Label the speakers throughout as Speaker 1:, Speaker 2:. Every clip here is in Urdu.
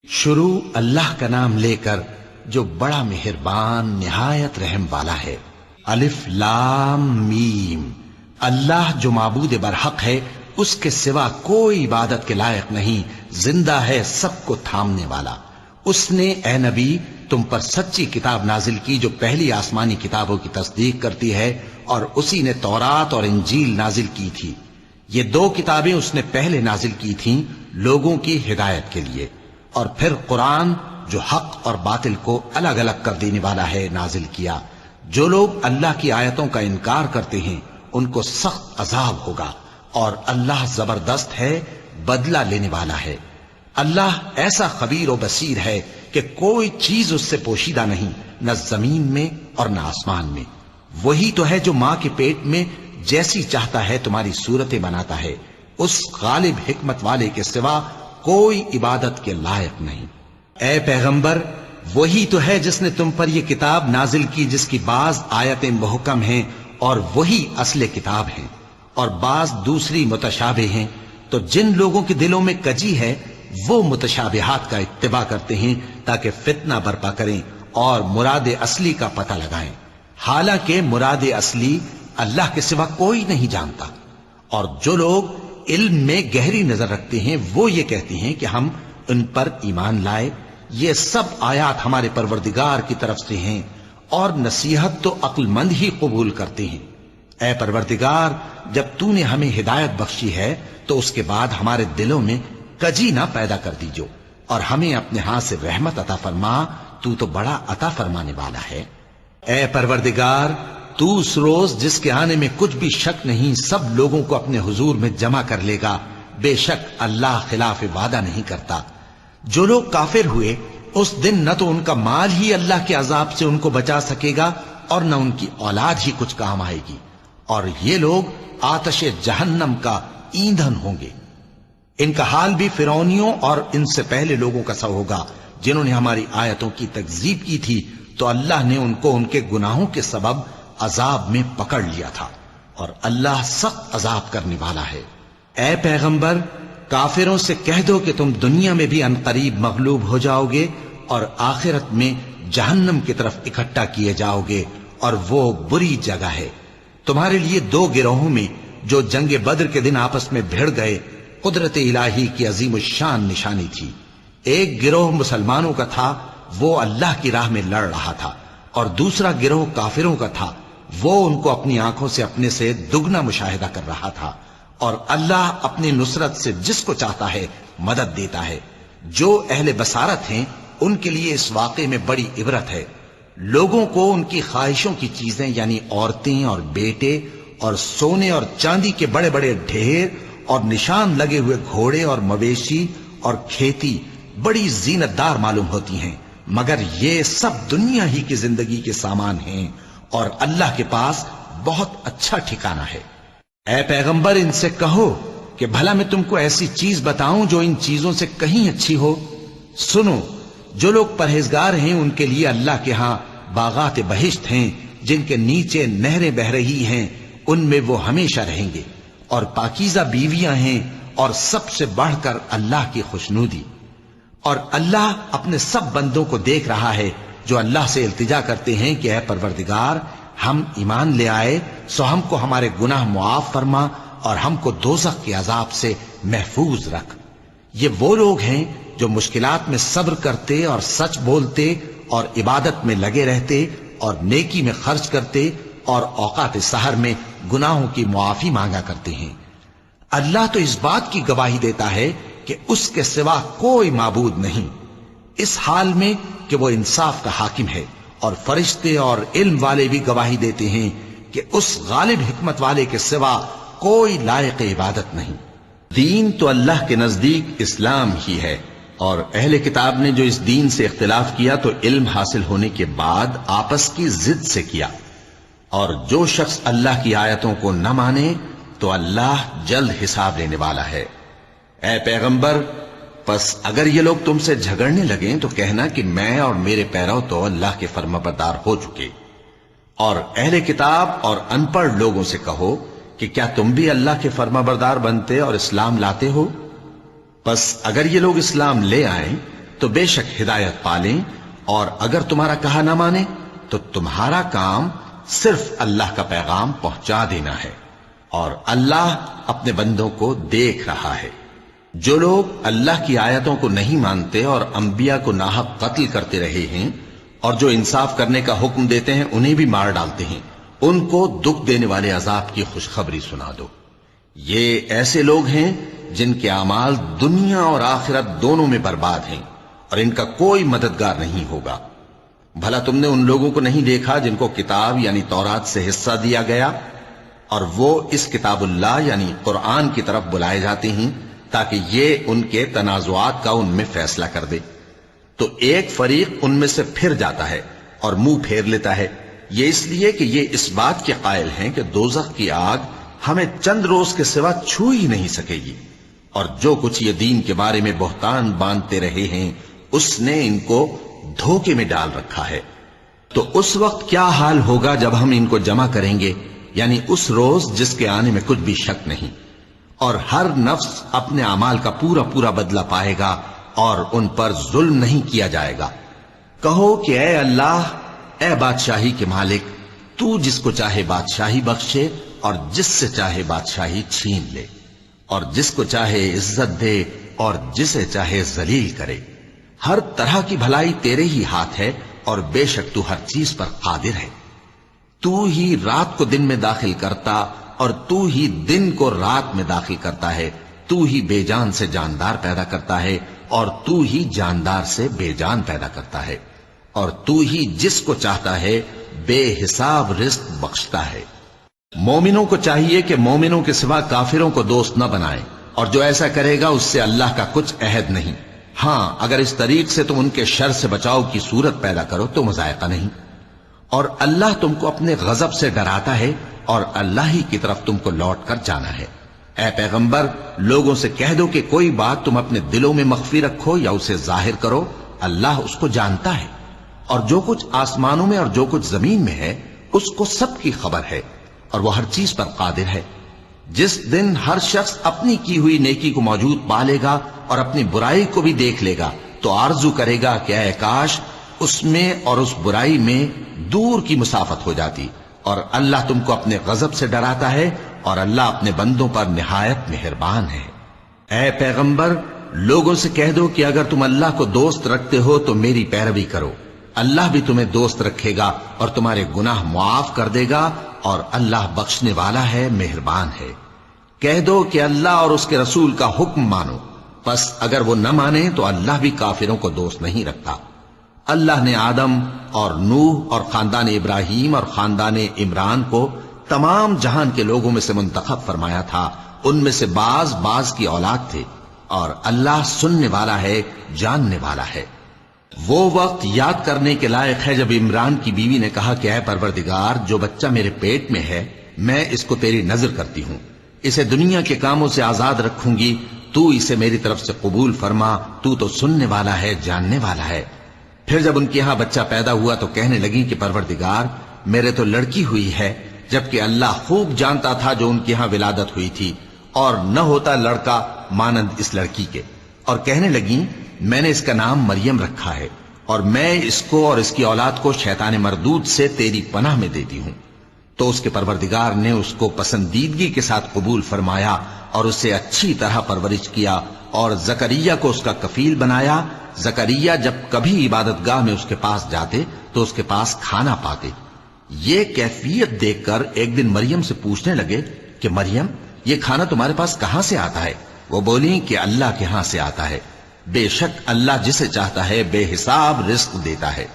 Speaker 1: شروع اللہ کا نام لے کر جو بڑا مہربان نہایت رحم والا ہے۔ الف لام میم۔ اللہ جو معبود برحق ہے، اس کے سوا کوئی عبادت کے لائق نہیں، زندہ ہے، سب کو تھامنے والا۔ اس نے اے نبی تم پر سچی کتاب نازل کی جو پہلی آسمانی کتابوں کی تصدیق کرتی ہے، اور اسی نے تورات اور انجیل نازل کی تھی۔ یہ دو کتابیں اس نے پہلے نازل کی تھیں لوگوں کی ہدایت کے لیے، اور پھر قرآن جو حق اور باطل کو الگ الگ کر دینے والا ہے نازل کیا۔ جو لوگ اللہ کی آیتوں کا انکار کرتے ہیں ان کو سخت عذاب ہوگا، اور اللہ زبردست ہے، بدلہ لینے والا ہے۔ اللہ ایسا خبیر و بصیر ہے کہ کوئی چیز اس سے پوشیدہ نہیں، نہ زمین میں اور نہ آسمان میں۔ وہی تو ہے جو ماں کے پیٹ میں جیسی چاہتا ہے تمہاری صورتیں بناتا ہے، اس غالب حکمت والے کے سوا کوئی عبادت کے لائق نہیں۔ اے پیغمبر، وہی تو ہے جس نے تم پر یہ کتاب نازل کی جس کی بعض آیتیں محکم ہیں اور وہی اصل کتاب ہیں، اور بعض دوسری متشابہ ہیں۔ تو جن لوگوں کے دلوں میں کجی ہے وہ متشابہات کا اتباع کرتے ہیں تاکہ فتنہ برپا کریں اور مراد اصلی کا پتہ لگائیں، حالانکہ مراد اصلی اللہ کے سوا کوئی نہیں جانتا۔ اور جو لوگ علم میں گہری نظر رکھتے ہیں وہ یہ کہتے ہیں کہ ہم ان پر ایمان لائے، یہ سب آیات ہمارے پروردگار کی طرف سے ہیں، اور نصیحت تو عقل مند ہی قبول کرتے ہیں۔ اے پروردگار، جب تو نے ہمیں ہدایت بخشی ہے تو اس کے بعد ہمارے دلوں میں کجی نہ پیدا کر دیجو، اور ہمیں اپنے ہاتھ سے رحمت عطا فرما، تو بڑا عطا فرمانے والا ہے۔ اے پروردگار، تو اس روز جس کے آنے میں کچھ بھی شک نہیں سب لوگوں کو اپنے حضور میں جمع کر لے گا، بے شک اللہ خلاف وعدہ نہیں کرتا۔ جو لوگ کافر ہوئے اس دن نہ تو ان کا مال ہی اللہ کے عذاب سے ان کو بچا سکے گا اور نہ ان کی اولاد ہی کچھ کام آئے گی، اور یہ لوگ آتش جہنم کا ایندھن ہوں گے۔ ان کا حال بھی فرعونیوں اور ان سے پہلے لوگوں کا سا ہوگا جنہوں نے ہماری آیتوں کی تکذیب کی تھی، تو اللہ نے ان کو ان کے گناہوں کے سبب عذاب میں پکڑ لیا تھا، اور اللہ سخت عذاب کرنے والا ہے۔ اے پیغمبر، کافروں سے کہہ دو کہ تم دنیا میں بھی عنقریب مغلوب ہو جاؤ گے اور آخرت میں جہنم کی طرف اکٹھا کیے جاؤ گے، اور وہ بری جگہ ہے۔ تمہارے لیے دو گروہوں میں جو جنگ بدر کے دن آپس میں بھڑ گئے قدرت الہی کی عظیم الشان نشانی تھی۔ ایک گروہ مسلمانوں کا تھا، وہ اللہ کی راہ میں لڑ رہا تھا، اور دوسرا گروہ کافروں کا تھا، وہ ان کو اپنی آنکھوں سے اپنے سے دگنا مشاہدہ کر رہا تھا۔ اور اللہ اپنی نصرت سے جس کو چاہتا ہے مدد دیتا ہے۔ جو اہل بصارت ہیں ان کے لیے اس واقعے میں بڑی عبرت ہے۔ لوگوں کو ان کی خواہشوں کی چیزیں یعنی عورتیں اور بیٹے اور سونے اور چاندی کے بڑے بڑے ڈھیر اور نشان لگے ہوئے گھوڑے اور مویشی اور کھیتی بڑی زینت دار معلوم ہوتی ہیں، مگر یہ سب دنیا ہی کی زندگی کے سامان ہیں، اور اللہ کے پاس بہت اچھا ٹھکانہ ہے۔ اے پیغمبر، ان سے کہو کہ بھلا میں تم کو ایسی چیز بتاؤں جو ان چیزوں سے کہیں اچھی ہو؟ سنو، جو لوگ پرہیزگار ہیں ان کے لیے اللہ کے ہاں باغات بہشت ہیں جن کے نیچے نہریں بہ رہی ہیں، ان میں وہ ہمیشہ رہیں گے، اور پاکیزہ بیویاں ہیں، اور سب سے بڑھ کر اللہ کی خوشنودی۔ اور اللہ اپنے سب بندوں کو دیکھ رہا ہے جو اللہ سے التجا کرتے ہیں کہ اے پروردگار، ہم ایمان لے آئے سو ہم کو ہمارے گناہ معاف فرما اور ہم کو دوزخ کے عذاب سے محفوظ رکھ۔ یہ وہ لوگ ہیں جو مشکلات میں صبر کرتے اور سچ بولتے اور عبادت میں لگے رہتے اور نیکی میں خرچ کرتے اور اوقات سحر میں گناہوں کی معافی مانگا کرتے ہیں۔ اللہ تو اس بات کی گواہی دیتا ہے کہ اس کے سوا کوئی معبود نہیں، اس حال میں کہ وہ انصاف کا حاکم ہے، اور فرشتے اور علم والے بھی گواہی دیتے ہیں کہ اس غالب حکمت والے کے سوا کوئی لائق عبادت نہیں۔ دین تو اللہ کے نزدیک اسلام ہی ہے، اور اہل کتاب نے جو اس دین سے اختلاف کیا تو علم حاصل ہونے کے بعد آپس کی ضد سے کیا، اور جو شخص اللہ کی آیتوں کو نہ مانے تو اللہ جلد حساب لینے والا ہے۔ اے پیغمبر، پس اگر یہ لوگ تم سے جھگڑنے لگیں تو کہنا کہ میں اور میرے پیرو تو اللہ کے فرمانبردار ہو چکے، اور اہل کتاب اور ان پڑھ لوگوں سے کہو کہ کیا تم بھی اللہ کے فرمانبردار بنتے اور اسلام لاتے ہو؟ پس اگر یہ لوگ اسلام لے آئیں تو بے شک ہدایت پالیں، اور اگر تمہارا کہا نہ مانے تو تمہارا کام صرف اللہ کا پیغام پہنچا دینا ہے، اور اللہ اپنے بندوں کو دیکھ رہا ہے۔ جو لوگ اللہ کی آیتوں کو نہیں مانتے اور انبیاء کو ناحق قتل کرتے رہے ہیں، اور جو انصاف کرنے کا حکم دیتے ہیں انہیں بھی مار ڈالتے ہیں، ان کو دکھ دینے والے عذاب کی خوشخبری سنا دو۔ یہ ایسے لوگ ہیں جن کے اعمال دنیا اور آخرت دونوں میں برباد ہیں، اور ان کا کوئی مددگار نہیں ہوگا۔ بھلا تم نے ان لوگوں کو نہیں دیکھا جن کو کتاب یعنی تورات سے حصہ دیا گیا، اور وہ اس کتاب اللہ یعنی قرآن کی طرف بلائے جاتے ہیں تاکہ یہ ان کے تنازعات کا ان میں فیصلہ کر دے، تو ایک فریق ان میں سے پھر جاتا ہے اور منہ پھیر لیتا ہے، یہ اس لیے کہ یہ اس بات کے قائل ہیں کہ دوزخ کی آگ ہمیں چند روز کے سوا چھو ہی نہیں سکے گی، اور جو کچھ یہ دین کے بارے میں بہتان باندھتے رہے ہیں اس نے ان کو دھوکے میں ڈال رکھا ہے۔ تو اس وقت کیا حال ہوگا جب ہم ان کو جمع کریں گے، یعنی اس روز جس کے آنے میں کچھ بھی شک نہیں، اور ہر نفس اپنے اعمال کا پورا پورا بدلہ پائے گا اور ان پر ظلم نہیں کیا جائے گا۔ کہو کہ اے اللہ، اے بادشاہی کے مالک، تو جس کو چاہے بادشاہی بخشے اور جس سے چاہے بادشاہی چھین لے، اور جس کو چاہے عزت دے اور جسے چاہے ذلیل کرے۔ ہر طرح کی بھلائی تیرے ہی ہاتھ ہے، اور بے شک تو ہر چیز پر قادر ہے۔ تو ہی رات کو دن میں داخل کرتا اور تو ہی دن کو رات میں داخل کرتا ہے، تو ہی بے جان سے جاندار پیدا کرتا ہے اور تو ہی جاندار سے بے جان پیدا کرتا ہے، اور تو ہی جس کو چاہتا ہے بے حساب رزق بخشتا ہے۔ مومنوں کو چاہیے کہ مومنوں کے سوا کافروں کو دوست نہ بنائیں، اور جو ایسا کرے گا اس سے اللہ کا کچھ عہد نہیں۔ ہاں، اگر اس طریق سے تم ان کے شر سے بچاؤ کی صورت پیدا کرو تو مذائقہ نہیں، اور اللہ تم کو اپنے غضب سے ڈراتا ہے، اور اللہ ہی کی طرف تم کو لوٹ کر جانا ہے۔ اے پیغمبر، لوگوں سے کہہ دو کہ کوئی بات تم اپنے دلوں میں مخفی رکھو یا اسے ظاہر کرو، اللہ اس کو جانتا ہے، اور جو کچھ آسمانوں میں اور جو کچھ زمین میں ہے اس کو سب کی خبر ہے، اور وہ ہر چیز پر قادر ہے۔ جس دن ہر شخص اپنی کی ہوئی نیکی کو موجود پا لے گا اور اپنی برائی کو بھی دیکھ لے گا تو آرزو کرے گا کہ اے کاش اس میں اور اس برائی میں دور کی مسافت ہو جاتی، اور اللہ تم کو اپنے غضب سے ڈراتا ہے، اور اللہ اپنے بندوں پر نہایت مہربان ہے۔ اے پیغمبر، لوگوں سے کہہ دو کہ اگر تم اللہ کو دوست رکھتے ہو تو میری پیروی کرو، اللہ بھی تمہیں دوست رکھے گا اور تمہارے گناہ معاف کر دے گا، اور اللہ بخشنے والا ہے، مہربان ہے۔ کہہ دو کہ اللہ اور اس کے رسول کا حکم مانو، پس اگر وہ نہ مانے تو اللہ بھی کافروں کو دوست نہیں رکھتا۔ اللہ نے آدم اور نوح اور خاندان ابراہیم اور خاندان عمران کو تمام جہان کے لوگوں میں سے منتخب فرمایا تھا، ان میں سے بعض بعض کی اولاد تھے، اور اللہ سننے والا ہے، جاننے والا ہے۔ وہ وقت یاد کرنے کے لائق ہے جب عمران کی بیوی نے کہا کہ اے پروردگار، جو بچہ میرے پیٹ میں ہے میں اس کو تیری نذر کرتی ہوں، اسے دنیا کے کاموں سے آزاد رکھوں گی، تو اسے میری طرف سے قبول فرما، تو سننے والا ہے، جاننے والا ہے۔ پھر جب ان کے یہاں بچہ پیدا ہوا تو کہنے لگی کہ پروردگار، میرے تو لڑکی ہوئی ہے، جبکہ اللہ خوب جانتا تھا جو ان کے ہاں ولادت ہوئی تھی، اور نہ ہوتا لڑکا مانند اس لڑکی کے، اور کہنے لگیں میں نے اس کا نام مریم رکھا ہے، اور میں اس کو اور اس کی اولاد کو شیطان مردود سے تیری پناہ میں دیتی ہوں۔ تو اس کے پروردگار نے اس کو پسندیدگی کے ساتھ قبول فرمایا اور اسے اچھی طرح پرورش کیا، اور زکریا کو اس کا کفیل بنایا۔ زکریا جب کبھی عبادت گاہ میں اس کے پاس جاتے تو اس کے پاس کھانا پاتے۔ یہ کیفیت دیکھ کر ایک دن مریم سے پوچھنے لگے کہ مریم، یہ کھانا تمہارے پاس کہاں سے آتا ہے؟ وہ بولی کہ اللہ کے ہاں سے آتا ہے، بے شک اللہ جسے چاہتا ہے بے حساب رزق دیتا ہے۔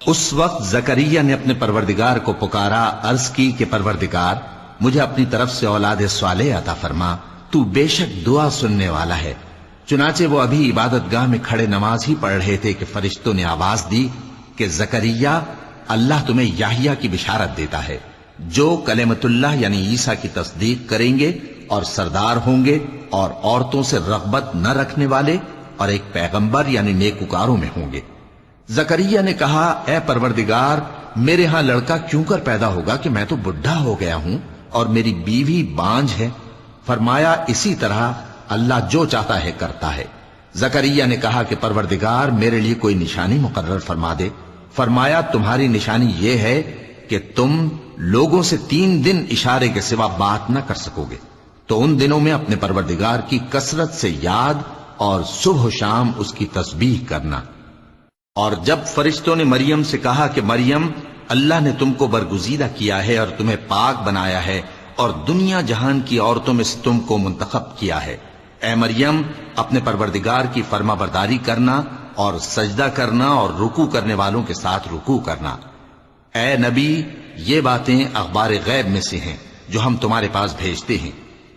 Speaker 1: اس وقت زکریا نے اپنے پروردگار کو پکارا، عرض کی کہ پروردگار، مجھے اپنی طرف سے اولاد صالح عطا فرما، تو بے شک دعا سننے والا ہے۔ چنانچہ وہ ابھی عبادت گاہ میں کھڑے نماز ہی پڑھ رہے تھے کہ فرشتوں نے آواز دی کہ زکریا، اللہ تمہیں یحییٰ کی بشارت دیتا ہے، جو کلمۃ اللہ یعنی عیسیٰ کی تصدیق کریں گے اور سردار ہوں گے اور عورتوں سے رغبت نہ رکھنے والے، اور ایک پیغمبر یعنی نیکوکاروں میں ہوں گے۔ زکریا نے کہا، اے پروردگار، میرے ہاں لڑکا کیوں کر پیدا ہوگا کہ میں تو بڈھا ہو گیا ہوں اور میری بیوی بانجھ ہے۔ فرمایا، اسی طرح اللہ جو چاہتا ہے کرتا ہے۔ زکریا نے کہا کہ پروردگار میرے لیے کوئی نشانی مقرر فرما دے۔ فرمایا تمہاری نشانی یہ ہے کہ تم لوگوں سے 3 دن اشارے کے سوا بات نہ کر سکو گے، تو ان دنوں میں اپنے پروردگار کی کثرت سے یاد اور صبح و شام اس کی تسبیح کرنا۔ اور جب فرشتوں نے مریم سے کہا کہ مریم، اللہ نے تم کو برگزیدہ کیا ہے اور تمہیں پاک بنایا ہے اور دنیا جہان کی عورتوں میں سے تم کو منتخب کیا ہے، اے مریم اپنے پروردگار کی فرما برداری کرنا اور سجدہ کرنا اور رکوع کرنے والوں کے ساتھ رکوع کرنا۔ اے نبی، یہ باتیں اخبار غیب میں سے ہیں جو ہم تمہارے پاس بھیجتے ہیں۔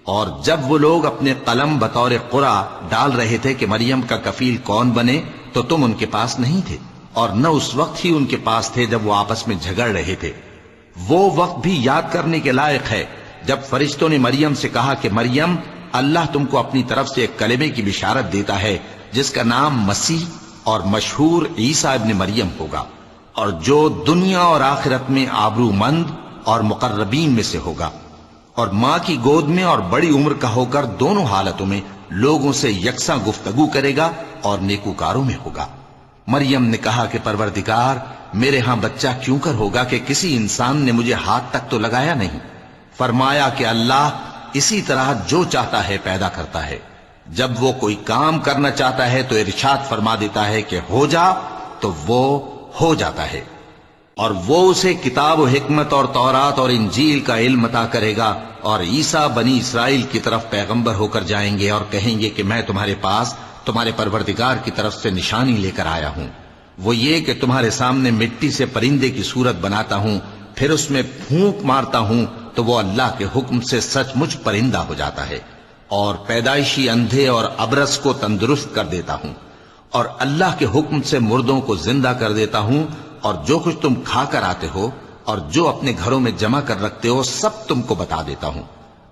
Speaker 1: اور جب وہ لوگ اپنے قلم بطور قرعہ ڈال رہے تھے کہ مریم کا کفیل کون بنے، تو تم ان کے پاس نہیں تھے، اور نہ اس وقت ہی ان کے پاس تھے جب وہ آپس میں جھگڑ رہے تھے۔ وہ وقت بھی یاد کرنے کے لائق ہے جب فرشتوں نے مریم سے کہا کہ مریم، اللہ تم کو اپنی طرف سے ایک کلمے کی بشارت دیتا ہے جس کا نام مسیح اور مشہور عیسیٰ ابن مریم ہوگا، اور جو دنیا اور آخرت میں آبرو مند اور مقربین میں سے ہوگا، اور ماں کی گود میں اور بڑی عمر کا ہو کر دونوں حالتوں میں لوگوں سے یکساں گفتگو کرے گا اور نیکوکاروں میں ہوگا۔ مریم نے کہا کہ پروردگار، میرے ہاں بچہ کیوں کر ہوگا کہ کسی انسان نے مجھے ہاتھ تک تو لگایا نہیں۔ فرمایا کہ اللہ اسی طرح جو چاہتا ہے پیدا کرتا ہے، جب وہ کوئی کام کرنا چاہتا ہے تو ارشاد فرما دیتا ہے کہ ہو جا، تو وہ ہو جاتا ہے۔ اور وہ اسے کتاب و حکمت اور تورات اور انجیل کا علم عطا کرے گا، اور عیسیٰ بنی اسرائیل کی طرف پیغمبر ہو کر جائیں گے اور کہیں گے کہ میں تمہارے پاس تمہارے پروردگار کی طرف سے نشانی لے کر آیا ہوں، وہ یہ کہ تمہارے سامنے مٹی سے پرندے کی صورت بناتا ہوں، پھر اس میں پھونک مارتا ہوں تو وہ اللہ کے حکم سے سچ مچ پرندہ ہو جاتا ہے، اور پیدائشی اندھے اور ابرص کو تندرست کر دیتا ہوں، اور اللہ کے حکم سے مردوں کو زندہ کر دیتا ہوں، اور جو کچھ تم کھا کر آتے ہو اور جو اپنے گھروں میں جمع کر رکھتے ہو سب تم کو بتا دیتا ہوں۔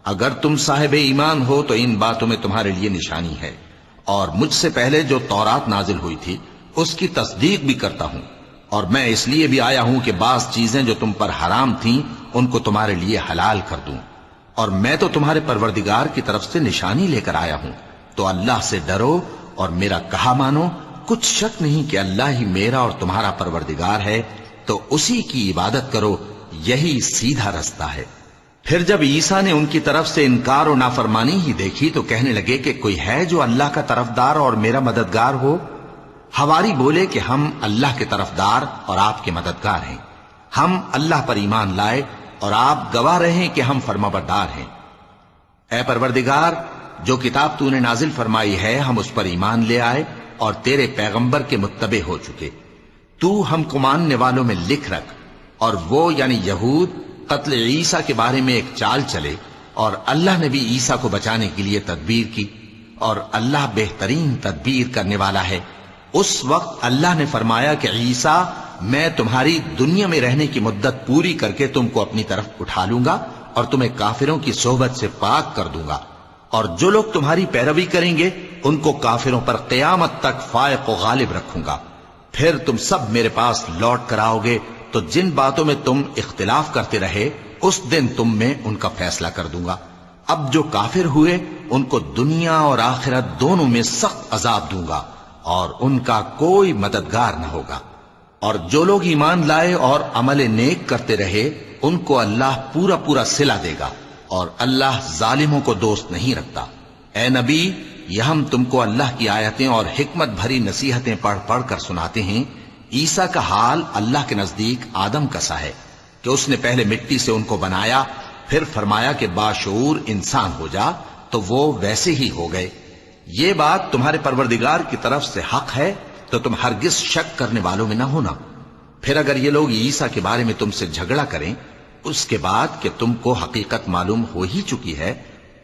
Speaker 1: اگر تم صاحب ایمان ہو تو ان باتوں میں تمہارے لیے نشانی ہے، اور مجھ سے پہلے جو تورات نازل ہوئی تھی اس کی تصدیق بھی کرتا ہوں، اور میں اس لیے بھی آیا ہوں کہ بعض چیزیں جو تم پر حرام تھیں ان کو تمہارے لیے حلال کر دوں، اور میں تو تمہارے پروردگار کی طرف سے نشانی لے کر آیا ہوں، تو اللہ سے ڈرو اور میرا کہا مانو۔ کچھ شک نہیں کہ اللہ ہی میرا اور تمہارا پروردگار ہے، تو اسی کی عبادت کرو، یہی سیدھا رستہ ہے۔ پھر جب عیسیٰ نے ان کی طرف سے انکار و نافرمانی ہی دیکھی تو کہنے لگے کہ کوئی ہے جو اللہ کا طرفدار اور میرا مددگار ہو؟ حواری بولے کہ ہم اللہ کے طرفدار اور آپ کے مددگار ہیں، ہم اللہ پر ایمان لائے اور آپ گواہ رہیں کہ ہم فرما بردار ہیں۔ اے پروردگار، جو کتاب تو نے نازل فرمائی ہے ہم اس پر ایمان لے آئے اور تیرے پیغمبر کے متبع ہو چکے، تو ہم کو ماننے والوں میں لکھ رکھ۔ اور وہ یعنی یہود قتل عیسیٰ کے بارے میں ایک چال چلے، اور اللہ نے بھی عیسیٰ کو بچانے کے لیے تدبیر کی، اور اللہ بہترین تدبیر کرنے والا ہے۔ اس وقت اللہ نے فرمایا کہ عیسیٰ، میں تمہاری دنیا میں رہنے کی مدت پوری کر کے تم کو اپنی طرف اٹھا لوں گا اور تمہیں کافروں کی صحبت سے پاک کر دوں گا، اور جو لوگ تمہاری پیروی کریں گے ان کو کافروں پر قیامت تک فائق و غالب رکھوں گا۔ پھر تم سب میرے پاس لوٹ کر آؤ گے، تو جن باتوں میں تم اختلاف کرتے رہے اس دن تم میں ان کا فیصلہ کر دوں گا۔ اب جو کافر ہوئے ان کو دنیا اور آخرت دونوں میں سخت عذاب دوں گا، اور ان کا کوئی مددگار نہ ہوگا۔ اور جو لوگ ایمان لائے اور عمل نیک کرتے رہے ان کو اللہ پورا پورا صلہ دے گا، اور اللہ ظالموں کو دوست نہیں رکھتا۔ اے نبی، یہ ہم تم کو اللہ کی آیتیں اور حکمت بھری نصیحتیں پڑھ پڑھ کر سناتے ہیں۔ عیسیٰ کا حال اللہ کے نزدیک آدم کا سا ہے کہ اس نے پہلے مٹی سے ان کو بنایا، پھر فرمایا کہ باشعور انسان ہو جا، تو وہ ویسے ہی ہو گئے۔ یہ بات تمہارے پروردگار کی طرف سے حق ہے، تو تم ہرگز شک کرنے والوں میں نہ ہونا۔ پھر اگر یہ لوگ عیسیٰ کے بارے میں تم سے جھگڑا کریں اس کے بعد کہ تم کو حقیقت معلوم ہو ہی چکی ہے،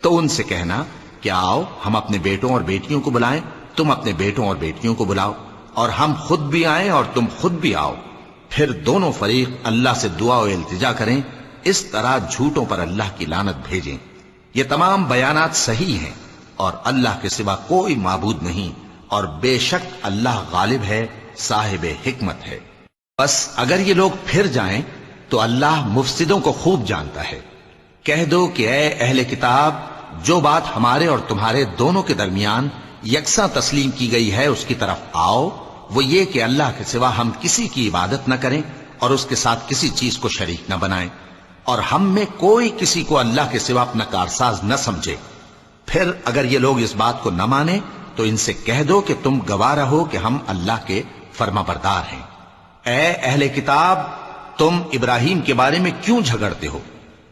Speaker 1: تو ان سے کہنا کہ آؤ ہم اپنے بیٹوں اور بیٹیوں کو بلائیں، تم اپنے بیٹوں اور بیٹیوں کو بلاؤ، اور ہم خود بھی آئیں اور تم خود بھی آؤ، پھر دونوں فریق اللہ سے دعا و التجا کریں، اس طرح جھوٹوں پر اللہ کی لعنت بھیجیں۔ یہ تمام بیانات صحیح ہیں، اور اللہ کے سوا کوئی معبود نہیں، اور بے شک اللہ غالب ہے، صاحب حکمت ہے۔ بس اگر یہ لوگ پھر جائیں تو اللہ مفسدوں کو خوب جانتا ہے۔ کہہ دو کہ اے اہل کتاب، جو بات ہمارے اور تمہارے دونوں کے درمیان یکساں تسلیم کی گئی ہے اس کی طرف آؤ، وہ یہ کہ اللہ کے سوا ہم کسی کی عبادت نہ کریں اور اس کے ساتھ کسی چیز کو شریک نہ بنائیں، اور ہم میں کوئی کسی کو اللہ کے سوا اپنا کارساز نہ سمجھے۔ پھر اگر یہ لوگ اس بات کو نہ مانیں تو ان سے کہہ دو کہ تم گواہ رہو کہ ہم اللہ کے فرما بردار ہیں۔ اے اہل کتاب، تم ابراہیم کے بارے میں کیوں جھگڑتے ہو،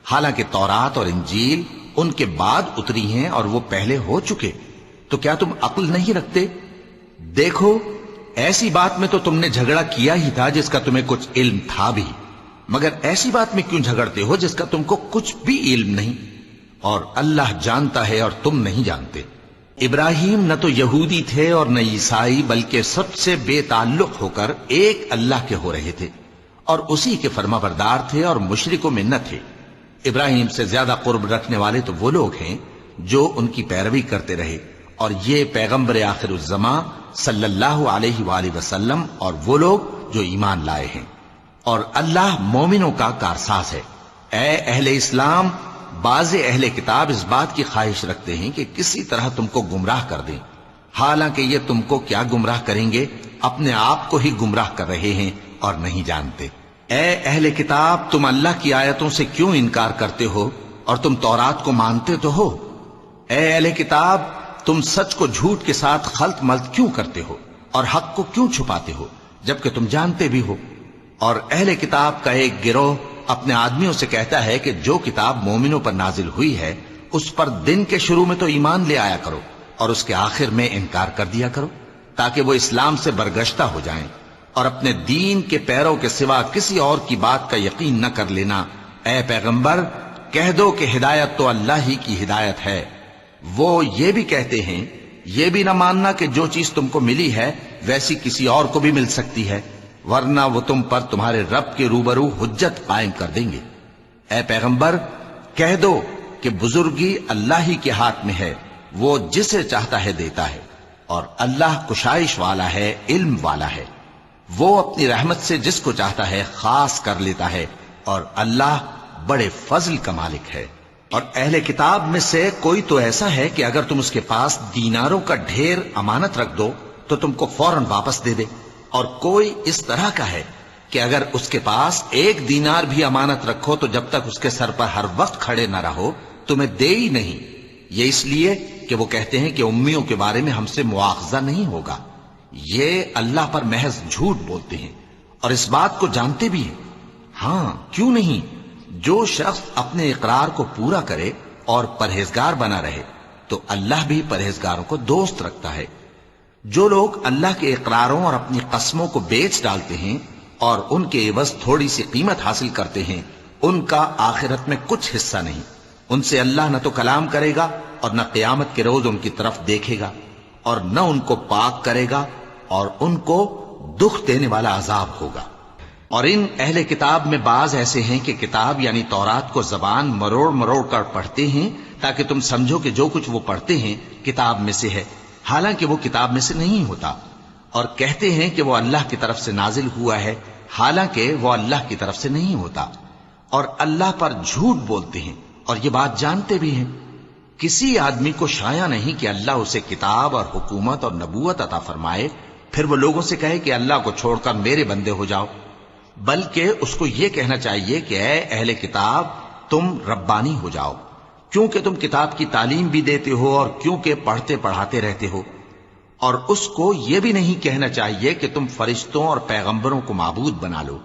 Speaker 1: حالانکہ تورات اور انجیل ان کے بعد اتری ہیں اور وہ پہلے ہو چکے، تو کیا تم عقل نہیں رکھتے؟ دیکھو، ایسی بات میں تو تم نے جھگڑا کیا ہی تھا جس کا تمہیں کچھ علم تھا بھی، مگر ایسی بات میں کیوں جھگڑتے ہو جس کا تم کو کچھ بھی علم نہیں، اور اللہ جانتا ہے اور تم نہیں جانتے۔ ابراہیم نہ تو یہودی تھے اور نہ عیسائی، بلکہ سب سے بے تعلق ہو کر ایک اللہ کے ہو رہے تھے اور اسی کے فرما بردار تھے اور مشرکوں میں نہ تھے۔ ابراہیم سے زیادہ قرب رکھنے والے تو وہ لوگ ہیں جو ان کی پیروی کرتے رہے، اور یہ پیغمبر آخر الزماں صلی اللہ علیہ وآلہ وسلم اور وہ لوگ جو ایمان لائے ہیں، اور اللہ مومنوں کا کارساز ہے۔ اے اہل اسلام، بعض اہل کتاب اس بات کی خواہش رکھتے ہیں کہ کسی طرح تم کو گمراہ کر دیں، حالانکہ یہ تم کو کیا گمراہ کریں گے، اپنے آپ کو ہی گمراہ کر رہے ہیں اور نہیں جانتے۔ اے اہل کتاب، تم اللہ کی آیتوں سے کیوں انکار کرتے ہو اور تم تورات کو مانتے تو ہو؟ اے اہل کتاب، تم سچ کو جھوٹ کے ساتھ خلط ملط کیوں کرتے ہو اور حق کو کیوں چھپاتے ہو جبکہ تم جانتے بھی ہو؟ اور اہل کتاب کا ایک گروہ اپنے آدمیوں سے کہتا ہے کہ جو کتاب مومنوں پر نازل ہوئی ہے اس پر دن کے شروع میں تو ایمان لے آیا کرو اور اس کے آخر میں انکار کر دیا کرو، تاکہ وہ اسلام سے برگشتہ ہو جائیں، اور اپنے دین کے پیروں کے سوا کسی اور کی بات کا یقین نہ کر لینا۔ اے پیغمبر، کہہ دو کہ ہدایت تو اللہ ہی کی ہدایت ہے۔ وہ یہ بھی کہتے ہیں، یہ بھی نہ ماننا کہ جو چیز تم کو ملی ہے ویسی کسی اور کو بھی مل سکتی ہے، ورنہ وہ تم پر تمہارے رب کے روبرو حجت قائم کر دیں گے۔ اے پیغمبر، کہہ دو کہ بزرگی اللہ ہی کے ہاتھ میں ہے، وہ جسے چاہتا ہے دیتا ہے، اور اللہ کشائش والا ہے، علم والا ہے، وہ اپنی رحمت سے جس کو چاہتا ہے خاص کر لیتا ہے، اور اللہ بڑے فضل کا مالک ہے۔ اور اہل کتاب میں سے کوئی تو ایسا ہے کہ اگر تم اس کے پاس دیناروں کا ڈھیر امانت رکھ دو تو تم کو فوراً واپس دے دے، اور کوئی اس طرح کا ہے کہ اگر اس کے پاس 1 دینار بھی امانت رکھو تو جب تک اس کے سر پر ہر وقت کھڑے نہ رہو تمہیں دے ہی نہیں، یہ اس لیے کہ وہ کہتے ہیں کہ امیوں کے بارے میں ہم سے مواخذہ نہیں ہوگا۔ یہ اللہ پر محض جھوٹ بولتے ہیں اور اس بات کو جانتے بھی ہیں۔ ہاں، کیوں نہیں، جو شخص اپنے اقرار کو پورا کرے اور پرہیزگار بنا رہے تو اللہ بھی پرہیزگاروں کو دوست رکھتا ہے۔ جو لوگ اللہ کے اقراروں اور اپنی قسموں کو بیچ ڈالتے ہیں اور ان کے عوض تھوڑی سی قیمت حاصل کرتے ہیں، ان کا آخرت میں کچھ حصہ نہیں، ان سے اللہ نہ تو کلام کرے گا اور نہ قیامت کے روز ان کی طرف دیکھے گا، اور نہ ان کو پاک کرے گا، اور ان کو دکھ دینے والا عذاب ہوگا۔ اور ان اہل کتاب میں بعض ایسے ہیں کہ کتاب یعنی تورات کو زبان مروڑ مروڑ کر پڑھتے ہیں تاکہ تم سمجھو کہ جو کچھ وہ پڑھتے ہیں کتاب میں سے ہے، حالانکہ وہ کتاب میں سے نہیں ہوتا، اور کہتے ہیں کہ وہ اللہ کی طرف سے نازل ہوا ہے، حالانکہ وہ اللہ کی طرف سے نہیں ہوتا، اور اللہ پر جھوٹ بولتے ہیں اور یہ بات جانتے بھی ہیں۔ کسی آدمی کو شایع نہیں کہ اللہ اسے کتاب اور حکومت اور نبوت عطا فرمائے پھر وہ لوگوں سے کہے کہ اللہ کو چھوڑ کر میرے بندے ہو جاؤ، بلکہ اس کو یہ کہنا چاہیے کہ اے اہل کتاب، تم ربانی ہو جاؤ، کیونکہ تم کتاب کی تعلیم بھی دیتے ہو اور کیونکہ پڑھتے پڑھاتے رہتے ہو۔ اور اس کو یہ بھی نہیں کہنا چاہیے کہ تم فرشتوں اور پیغمبروں کو معبود بنا لو۔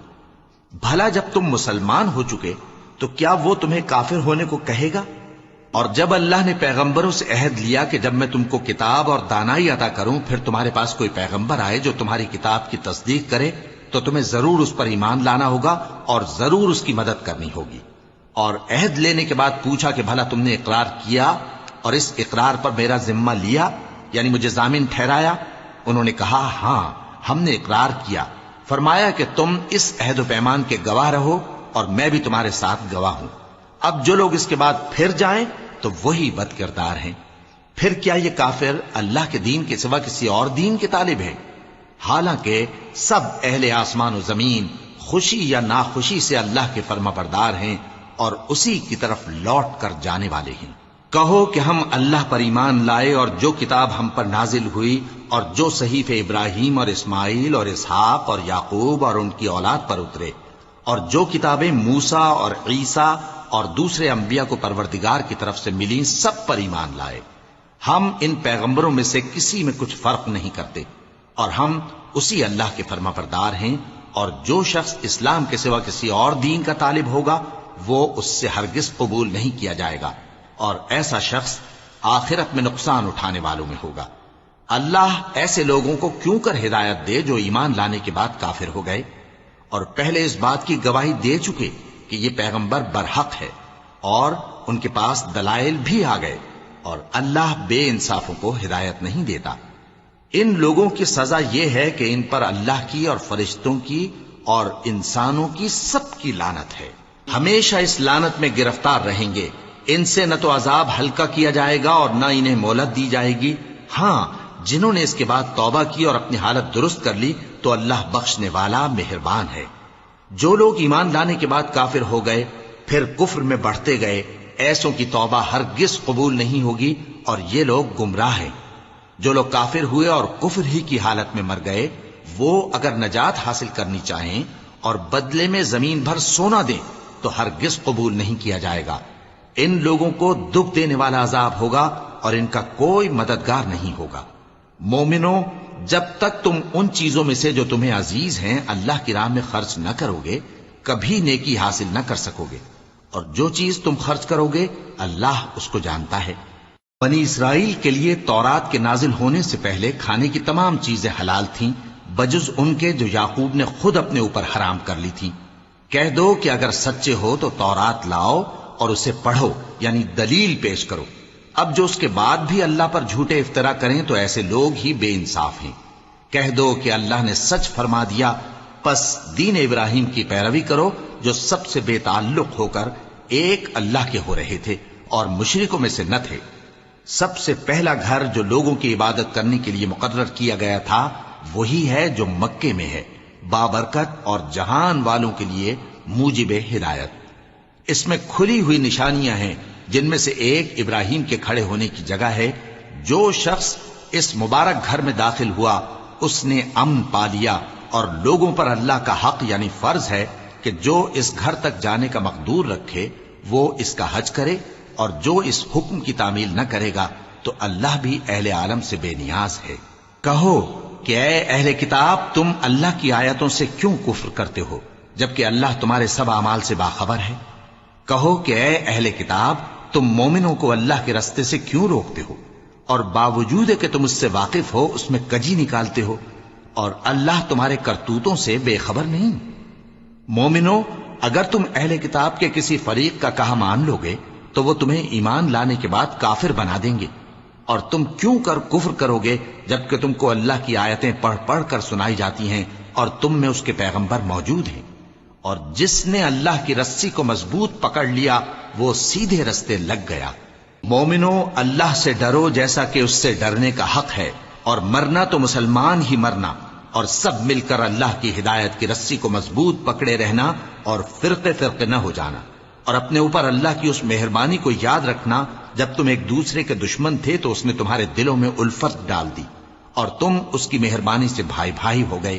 Speaker 1: بھلا جب تم مسلمان ہو چکے تو کیا وہ تمہیں کافر ہونے کو کہے گا؟ اور جب اللہ نے پیغمبروں سے عہد لیا کہ جب میں تم کو کتاب اور دانائی عطا کروں پھر تمہارے پاس کوئی پیغمبر آئے جو تمہاری کتاب کی تصدیق کرے تو تمہیں ضرور اس پر ایمان لانا ہوگا اور ضرور اس کی مدد کرنی ہوگی۔ اور عہد لینے کے بعد پوچھا کہ بھلا تم نے اقرار کیا اور اس اقرار پر میرا ذمہ لیا، یعنی مجھے ضامن ٹھہرایا؟ انہوں نے کہا ہاں، ہم نے اقرار کیا۔ فرمایا کہ تم اس عہد و پیمان کے گواہ رہو اور میں بھی تمہارے ساتھ گواہ ہوں۔ اب جو لوگ اس کے بعد پھر جائیں تو وہی بد کردار ہیں۔ پھر کیا یہ کافر اللہ کے دین کے سوا کسی اور دین کے طالب ہیں؟ حالانکہ سب اہل آسمان و زمین خوشی یا ناخوشی سے اللہ کے فرما بردار ہیں اور اسی کی طرف لوٹ کر جانے والے ہیں۔ کہو کہ ہم اللہ پر ایمان لائے اور جو کتاب ہم پر نازل ہوئی اور جو صحیفے ابراہیم اور اسماعیل اور اسحاق اور یعقوب اور ان کی اولاد پر اترے، اور جو کتابیں موسیٰ اور عیسیٰ اور دوسرے انبیاء کو پروردگار کی طرف سے ملیں، سب پر ایمان لائے۔ ہم ان پیغمبروں میں سے کسی میں کچھ فرق نہیں کرتے، اور ہم اسی اللہ کے فرما بردار ہیں، اور جو شخص اسلام کے سوا کسی اور دین کا طالب ہوگا وہ اس سے ہرگز قبول نہیں کیا جائے گا، اور ایسا شخص آخرت میں نقصان اٹھانے والوں میں ہوگا۔ اللہ ایسے لوگوں کو کیوں کر ہدایت دے جو ایمان لانے کے بعد کافر ہو گئے اور پہلے اس بات کی گواہی دے چکے کہ یہ پیغمبر برحق ہے، اور ان کے پاس دلائل بھی آ گئے، اور اللہ بے انصافوں کو ہدایت نہیں دیتا۔ ان لوگوں کی سزا یہ ہے کہ ان پر اللہ کی اور فرشتوں کی اور انسانوں کی سب کی لعنت ہے، ہمیشہ اس لعنت میں گرفتار رہیں گے۔ ان سے نہ تو عذاب ہلکا کیا جائے گا اور نہ انہیں مہلت دی جائے گی۔ ہاں، جنہوں نے اس کے بعد توبہ کی اور اپنی حالت درست کر لی تو اللہ بخشنے والا مہربان ہے۔ جو لوگ ایمان لانے کے بعد کافر ہو گئے پھر کفر میں بڑھتے گئے، ایسوں کی توبہ ہرگز قبول نہیں ہوگی، اور یہ لوگ گمراہ ہیں۔ جو لوگ کافر ہوئے اور کفر ہی کی حالت میں مر گئے، وہ اگر نجات حاصل کرنی چاہیں اور بدلے میں زمین بھر سونا دیں تو ہرگز قبول نہیں کیا جائے گا۔ ان لوگوں کو دکھ دینے والا عذاب ہوگا اور ان کا کوئی مددگار نہیں ہوگا۔ مومنوں، جب تک تم ان چیزوں میں سے جو تمہیں عزیز ہیں اللہ کی راہ میں خرچ نہ کرو گے، کبھی نیکی حاصل نہ کر سکو گے، اور جو چیز تم خرچ کرو گے اللہ اس کو جانتا ہے۔ بنی اسرائیل کے لیے تورات کے نازل ہونے سے پہلے کھانے کی تمام چیزیں حلال تھیں بجز ان کے جو یعقوب نے خود اپنے اوپر حرام کر لی تھی۔ کہہ دو کہ اگر سچے ہو تو تورات لاؤ اور اسے پڑھو، یعنی دلیل پیش کرو۔ اب جو اس کے بعد بھی اللہ پر جھوٹے افطرا کریں تو ایسے لوگ ہی بے انصاف ہیں۔ کہہ دو کہ اللہ نے سچ فرما دیا، پس دین ابراہیم کی پیروی کرو جو سب سے بے تعلق ہو کر ایک اللہ کے ہو رہے تھے اور مشرکوں میں سے نہ تھے۔ سب سے پہلا گھر جو لوگوں کی عبادت کرنے کے لیے مقرر کیا گیا تھا وہی ہے جو مکے میں ہے، بابرکت اور جہان والوں کے لیے موجب ہدایت۔ اس میں کھلی ہوئی نشانیاں ہیں، جن میں سے ایک ابراہیم کے کھڑے ہونے کی جگہ ہے۔ جو شخص اس مبارک گھر میں داخل ہوا اس نے امن پا لیا، اور لوگوں پر اللہ کا حق یعنی فرض ہے کہ جو اس گھر تک جانے کا مقدور رکھے وہ اس کا حج کرے، اور جو اس حکم کی تعمیل نہ کرے گا تو اللہ بھی اہل عالم سے بے نیاز ہے۔ کہو کہ اے اہل کتاب، تم اللہ کی آیتوں سے کیوں کفر کرتے ہو جبکہ اللہ تمہارے سب اعمال سے باخبر ہے؟ کہو کہ اے اہل کتاب، تم مومنوں کو اللہ کے رستے سے کیوں روکتے ہو، اور باوجود کہ تم اس سے واقف ہو اس میں کجی نکالتے ہو، اور اللہ تمہارے کرتوتوں سے بے خبر نہیں؟ مومنوں، اگر تم اہل کتاب کے کسی فریق کا کہا مان لو گے تو وہ تمہیں ایمان لانے کے بعد کافر بنا دیں گے، اور تم کیوں کر کفر کرو گے جبکہ تم کو اللہ کی آیتیں پڑھ پڑھ کر سنائی جاتی ہیں اور تم میں اس کے پیغمبر موجود ہیں؟ اور جس نے اللہ کی رسی کو مضبوط پکڑ لیا وہ سیدھے رستے لگ گیا۔ مومنوں، اللہ سے ڈرو جیسا کہ اس سے ڈرنے کا حق ہے، اور مرنا تو مسلمان ہی مرنا، اور سب مل کر اللہ کی ہدایت کی رسی کو مضبوط پکڑے رہنا اور فرقے فرقے نہ ہو جانا، اور اپنے اوپر اللہ کی اس مہربانی کو یاد رکھنا جب تم ایک دوسرے کے دشمن تھے تو اس نے تمہارے دلوں میں الفت ڈال دی اور تم اس کی مہربانی سے بھائی بھائی ہو گئے،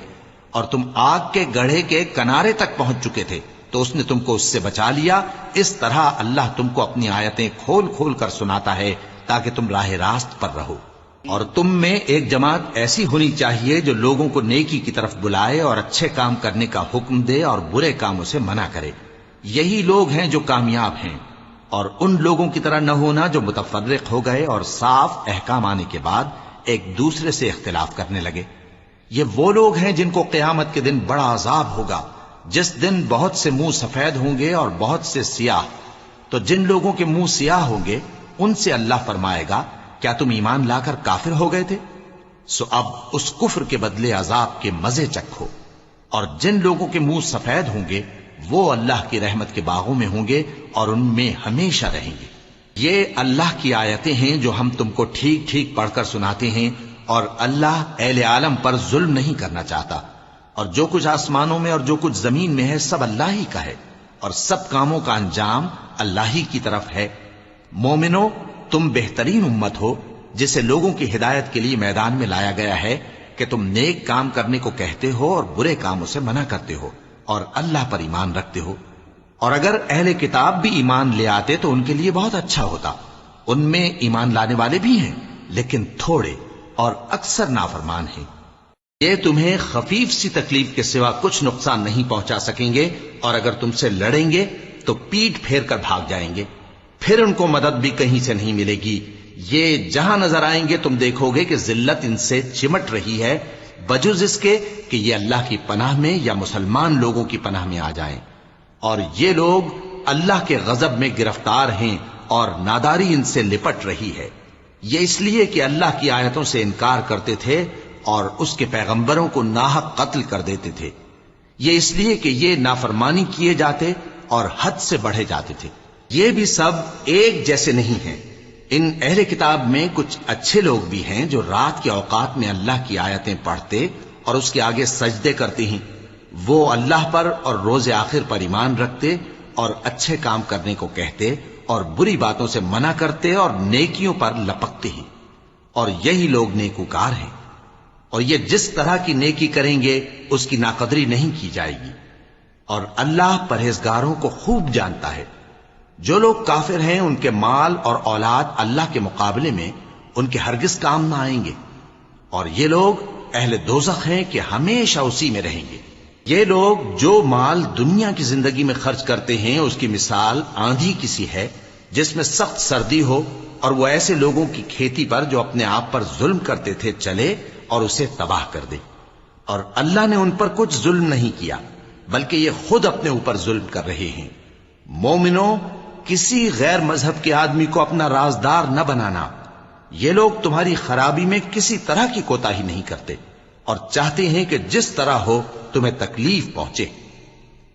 Speaker 1: اور تم آگ کے گڑھے کے کنارے تک پہنچ چکے تھے تو اس نے تم کو اس سے بچا لیا۔ اس طرح اللہ تم کو اپنی آیتیں کھول کھول کر سناتا ہے تاکہ تم راہ راست پر رہو۔ اور تم میں ایک جماعت ایسی ہونی چاہیے جو لوگوں کو نیکی کی طرف بلائے اور اچھے کام کرنے کا حکم دے اور برے کاموں سے منع کرے۔ یہی لوگ ہیں جو کامیاب ہیں، اور ان لوگوں کی طرح نہ ہونا جو متفرق ہو گئے اور صاف احکام آنے کے بعد ایک دوسرے سے اختلاف کرنے لگے۔ یہ وہ لوگ ہیں جن کو قیامت کے دن بڑا عذاب ہوگا، جس دن بہت سے منہ سفید ہوں گے اور بہت سے سیاہ۔ تو جن لوگوں کے منہ سیاہ ہوں گے ان سے اللہ فرمائے گا، کیا تم ایمان لا کر کافر ہو گئے تھے؟ سو اب اس کفر کے بدلے عذاب کے مزے چکھو۔ اور جن لوگوں کے منہ سفید ہوں گے وہ اللہ کی رحمت کے باغوں میں ہوں گے اور ان میں ہمیشہ رہیں گے۔ یہ اللہ کی آیتیں ہیں جو ہم تم کو ٹھیک ٹھیک پڑھ کر سناتے ہیں، اور اللہ اہل عالم پر ظلم نہیں کرنا چاہتا۔ اور جو کچھ آسمانوں میں اور جو کچھ زمین میں ہے سب اللہ ہی کا ہے، اور سب کاموں کا انجام اللہ ہی کی طرف ہے۔ مومنو، تم بہترین امت ہو جسے لوگوں کی ہدایت کے لیے میدان میں لایا گیا ہے کہ تم نیک کام کرنے کو کہتے ہو اور برے کاموں سے منع کرتے ہو اور اللہ پر ایمان رکھتے ہو۔ اور اگر اہل کتاب بھی ایمان لے آتے تو ان کے لیے بہت اچھا ہوتا، ان میں ایمان لانے والے بھی ہیں لیکن تھوڑے اور اکثر نافرمان ہیں۔ یہ تمہیں خفیف سی تکلیف کے سوا کچھ نقصان نہیں پہنچا سکیں گے، اور اگر تم سے لڑیں گے تو پیٹ پھیر کر بھاگ جائیں گے، پھر ان کو مدد بھی کہیں سے نہیں ملے گی۔ یہ جہاں نظر آئیں گے تم دیکھو گے کہ ذلت ان سے چمٹ رہی ہے، بجز اس کے کہ یہ اللہ کی پناہ میں یا مسلمان لوگوں کی پناہ میں آ جائیں۔ اور یہ لوگ اللہ کے غضب میں گرفتار ہیں اور ناداری ان سے لپٹ رہی ہے۔ یہ اس لیے کہ اللہ کی آیتوں سے انکار کرتے تھے اور اس کے پیغمبروں کو ناحق قتل کر دیتے تھے۔ یہ اس لیے کہ یہ نافرمانی کیے جاتے اور حد سے بڑھے جاتے تھے۔ یہ بھی سب ایک جیسے نہیں ہیں۔ ان اہل کتاب میں کچھ اچھے لوگ بھی ہیں جو رات کے اوقات میں اللہ کی آیتیں پڑھتے اور اس کے آگے سجدے کرتے ہیں۔ وہ اللہ پر اور روز آخر پر ایمان رکھتے اور اچھے کام کرنے کو کہتے اور بری باتوں سے منع کرتے اور نیکیوں پر لپکتے ہیں، اور یہی لوگ نیکوکار ہیں۔ اور یہ جس طرح کی نیکی کریں گے اس کی ناقدری نہیں کی جائے گی، اور اللہ پرہیزگاروں کو خوب جانتا ہے۔ جو لوگ کافر ہیں ان کے مال اور اولاد اللہ کے مقابلے میں ان کے ہرگز کام نہ آئیں گے، اور یہ لوگ اہل دوزخ ہیں کہ ہمیشہ اسی میں رہیں گے۔ یہ لوگ جو مال دنیا کی زندگی میں خرچ کرتے ہیں اس کی مثال آندھی کسی ہے جس میں سخت سردی ہو، اور وہ ایسے لوگوں کی کھیتی پر جو اپنے آپ پر ظلم کرتے تھے چلے اور اسے تباہ کر دے۔ اور اللہ نے ان پر کچھ ظلم نہیں کیا بلکہ یہ خود اپنے اوپر ظلم کر رہے ہیں۔ مومنوں، کسی غیر مذہب کے آدمی کو اپنا رازدار نہ بنانا۔ یہ لوگ تمہاری خرابی میں کسی طرح کی کوتاہی نہیں کرتے اور چاہتے ہیں کہ جس طرح ہو تمہیں تکلیف پہنچے۔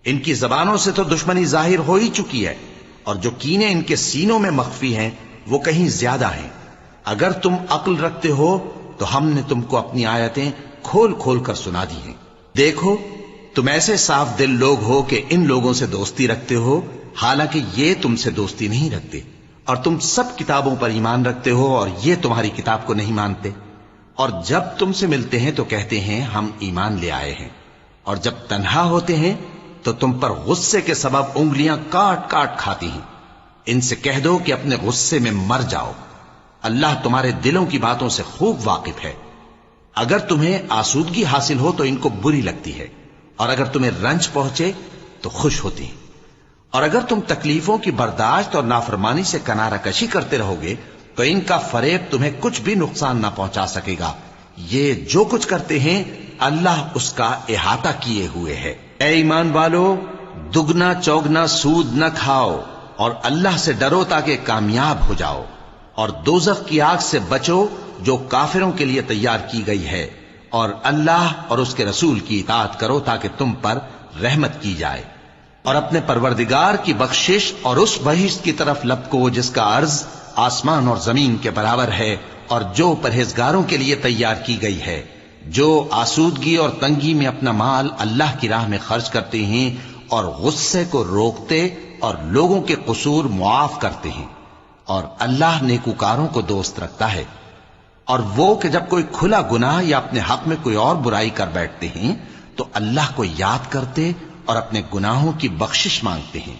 Speaker 1: ان کی زبانوں سے تو دشمنی ظاہر ہو ہی چکی ہے، اور جو کینے ان کے سینوں میں مخفی ہیں وہ کہیں زیادہ ہیں۔ اگر تم عقل رکھتے ہو تو ہم نے تم کو اپنی آیتیں کھول کھول کر سنا دی ہیں۔ دیکھو، تم ایسے صاف دل لوگ ہو کہ ان لوگوں سے دوستی رکھتے ہو حالانکہ یہ تم سے دوستی نہیں رکھتے، اور تم سب کتابوں پر ایمان رکھتے ہو اور یہ تمہاری کتاب کو نہیں مانتے۔ اور جب تم سے ملتے ہیں تو کہتے ہیں ہم ایمان لے آئے ہیں، اور جب تنہا ہوتے ہیں تو تم پر غصے کے سبب انگلیاں کاٹ کاٹ کھاتی ہیں۔ ان سے کہہ دو کہ اپنے غصے میں مر جاؤ، اللہ تمہارے دلوں کی باتوں سے خوب واقف ہے۔ اگر تمہیں آسودگی حاصل ہو تو ان کو بری لگتی ہے، اور اگر تمہیں رنج پہنچے تو خوش ہوتی ہیں۔ اور اگر تم تکلیفوں کی برداشت اور نافرمانی سے کنارہ کشی کرتے رہو گے تو ان کا فریب تمہیں کچھ بھی نقصان نہ پہنچا سکے گا۔ یہ جو کچھ کرتے ہیں اللہ اس کا احاطہ کیے ہوئے ہے۔ اے ایمان والو، دگنا چوگنا سود نہ کھاؤ اور اللہ سے ڈرو تاکہ کامیاب ہو جاؤ، اور دوزخ کی آگ سے بچو جو کافروں کے لیے تیار کی گئی ہے، اور اللہ اور اس کے رسول کی اطاعت کرو تاکہ تم پر رحمت کی جائے، اور اپنے پروردگار کی بخشش اور اس بہشت کی طرف لپکو جس کا عرض آسمان اور زمین کے برابر ہے، اور جو پرہیزگاروں کے لیے تیار کی گئی ہے، جو آسودگی اور تنگی میں اپنا مال اللہ کی راہ میں خرچ کرتے ہیں اور غصے کو روکتے اور لوگوں کے قصور معاف کرتے ہیں، اور اللہ نیکوکاروں کو دوست رکھتا ہے۔ اور وہ کہ جب کوئی کھلا گناہ یا اپنے حق میں کوئی اور برائی کر بیٹھتے ہیں تو اللہ کو یاد کرتے اور اپنے گناہوں کی بخشش مانگتے ہیں،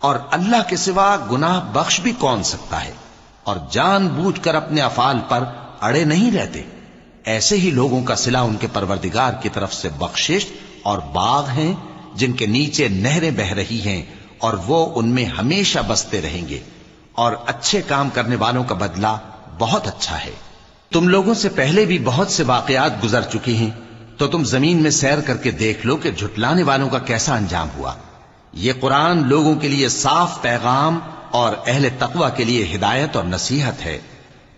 Speaker 1: اور اللہ کے سوا گناہ بخش بھی کون سکتا ہے، اور جان بوجھ کر اپنے افعال پر اڑے نہیں رہتے۔ ایسے ہی لوگوں کا صلہ ان کے پروردگار کی طرف سے بخشش اور باغ ہیں جن کے نیچے نہریں بہ رہی ہیں، اور وہ ان میں ہمیشہ بستے رہیں گے، اور اچھے کام کرنے والوں کا بدلہ بہت اچھا ہے۔ تم لوگوں سے پہلے بھی بہت سے واقعات گزر چکی ہیں، تو تم زمین میں سیر کر کے دیکھ لو کہ جھٹلانے والوں کا کیسا انجام ہوا۔ یہ قرآن لوگوں کے لیے صاف پیغام اور اہل تقوی کے لیے ہدایت اور نصیحت ہے۔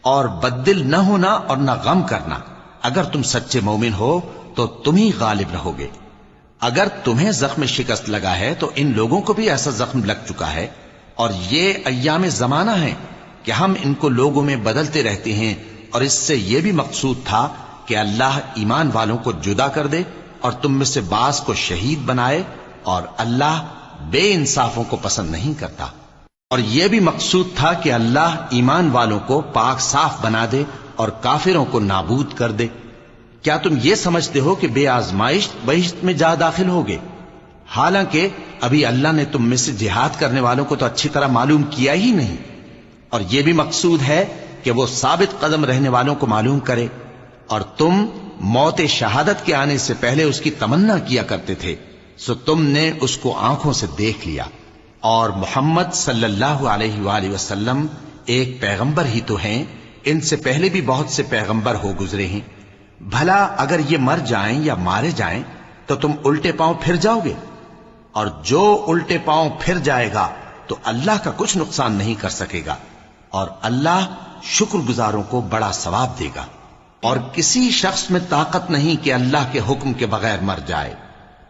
Speaker 1: اور بددل نہ ہونا اور نہ غم کرنا، اگر تم سچے مومن ہو تو تم ہی غالب رہو گے۔ اگر تمہیں زخم شکست لگا ہے تو ان لوگوں کو بھی ایسا زخم لگ چکا ہے، اور یہ ایام زمانہ ہیں کہ ہم ان کو لوگوں میں بدلتے رہتے ہیں، اور اس سے یہ بھی مقصود تھا کہ اللہ ایمان والوں کو جدا کر دے اور تم میں سے بعض کو شہید بنائے، اور اللہ بے انصافوں کو پسند نہیں کرتا۔ اور یہ بھی مقصود تھا کہ اللہ ایمان والوں کو پاک صاف بنا دے اور کافروں کو نابود کر دے۔ کیا تم یہ سمجھتے ہو کہ بے آزمائش بہشت میں جا داخل ہوگے؟ حالانکہ ابھی اللہ نے تم میں سے جہاد کرنے والوں کو تو اچھی طرح معلوم کیا ہی نہیں، اور یہ بھی مقصود ہے کہ وہ ثابت قدم رہنے والوں کو معلوم کرے، اور تم موت شہادت کے آنے سے پہلے اس کی تمنا کیا کرتے تھے، سو تم نے اس کو آنکھوں سے دیکھ لیا۔ اور محمد صلی اللہ علیہ وآلہ وسلم ایک پیغمبر ہی تو ہیں، ان سے پہلے بھی بہت سے پیغمبر ہو گزرے ہیں۔ بھلا اگر یہ مر جائیں یا مارے جائیں تو تم الٹے پاؤں پھر جاؤ گے؟ اور جو الٹے پاؤں پھر جائے گا تو اللہ کا کچھ نقصان نہیں کر سکے گا، اور اللہ شکر گزاروں کو بڑا ثواب دے گا۔ اور کسی شخص میں طاقت نہیں کہ اللہ کے حکم کے بغیر مر جائے،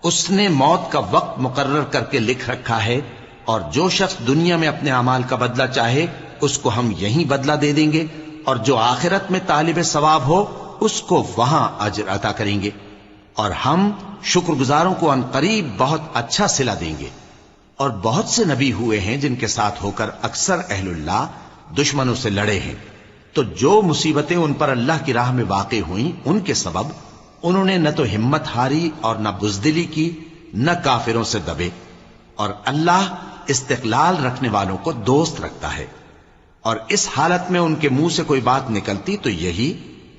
Speaker 1: اس نے موت کا وقت مقرر کر کے لکھ رکھا ہے، اور جو شخص دنیا میں اپنے اعمال کا بدلہ چاہے اس کو ہم یہیں بدلہ دے دیں گے، اور جو آخرت میں طالب ثواب ہو اس کو وہاں اجر عطا کریں گے، اور ہم شکر گزاروں کو ان قریب بہت اچھا صلہ دیں گے۔ اور بہت سے نبی ہوئے ہیں جن کے ساتھ ہو کر اکثر اہل اللہ دشمنوں سے لڑے ہیں، تو جو مصیبتیں ان پر اللہ کی راہ میں واقع ہوئیں ان کے سبب انہوں نے نہ تو ہمت ہاری اور نہ بزدلی کی، نہ کافروں سے دبے، اور اللہ استقلال رکھنے والوں کو دوست رکھتا ہے۔ اور اس حالت میں ان کے منہ سے کوئی بات نکلتی تو یہی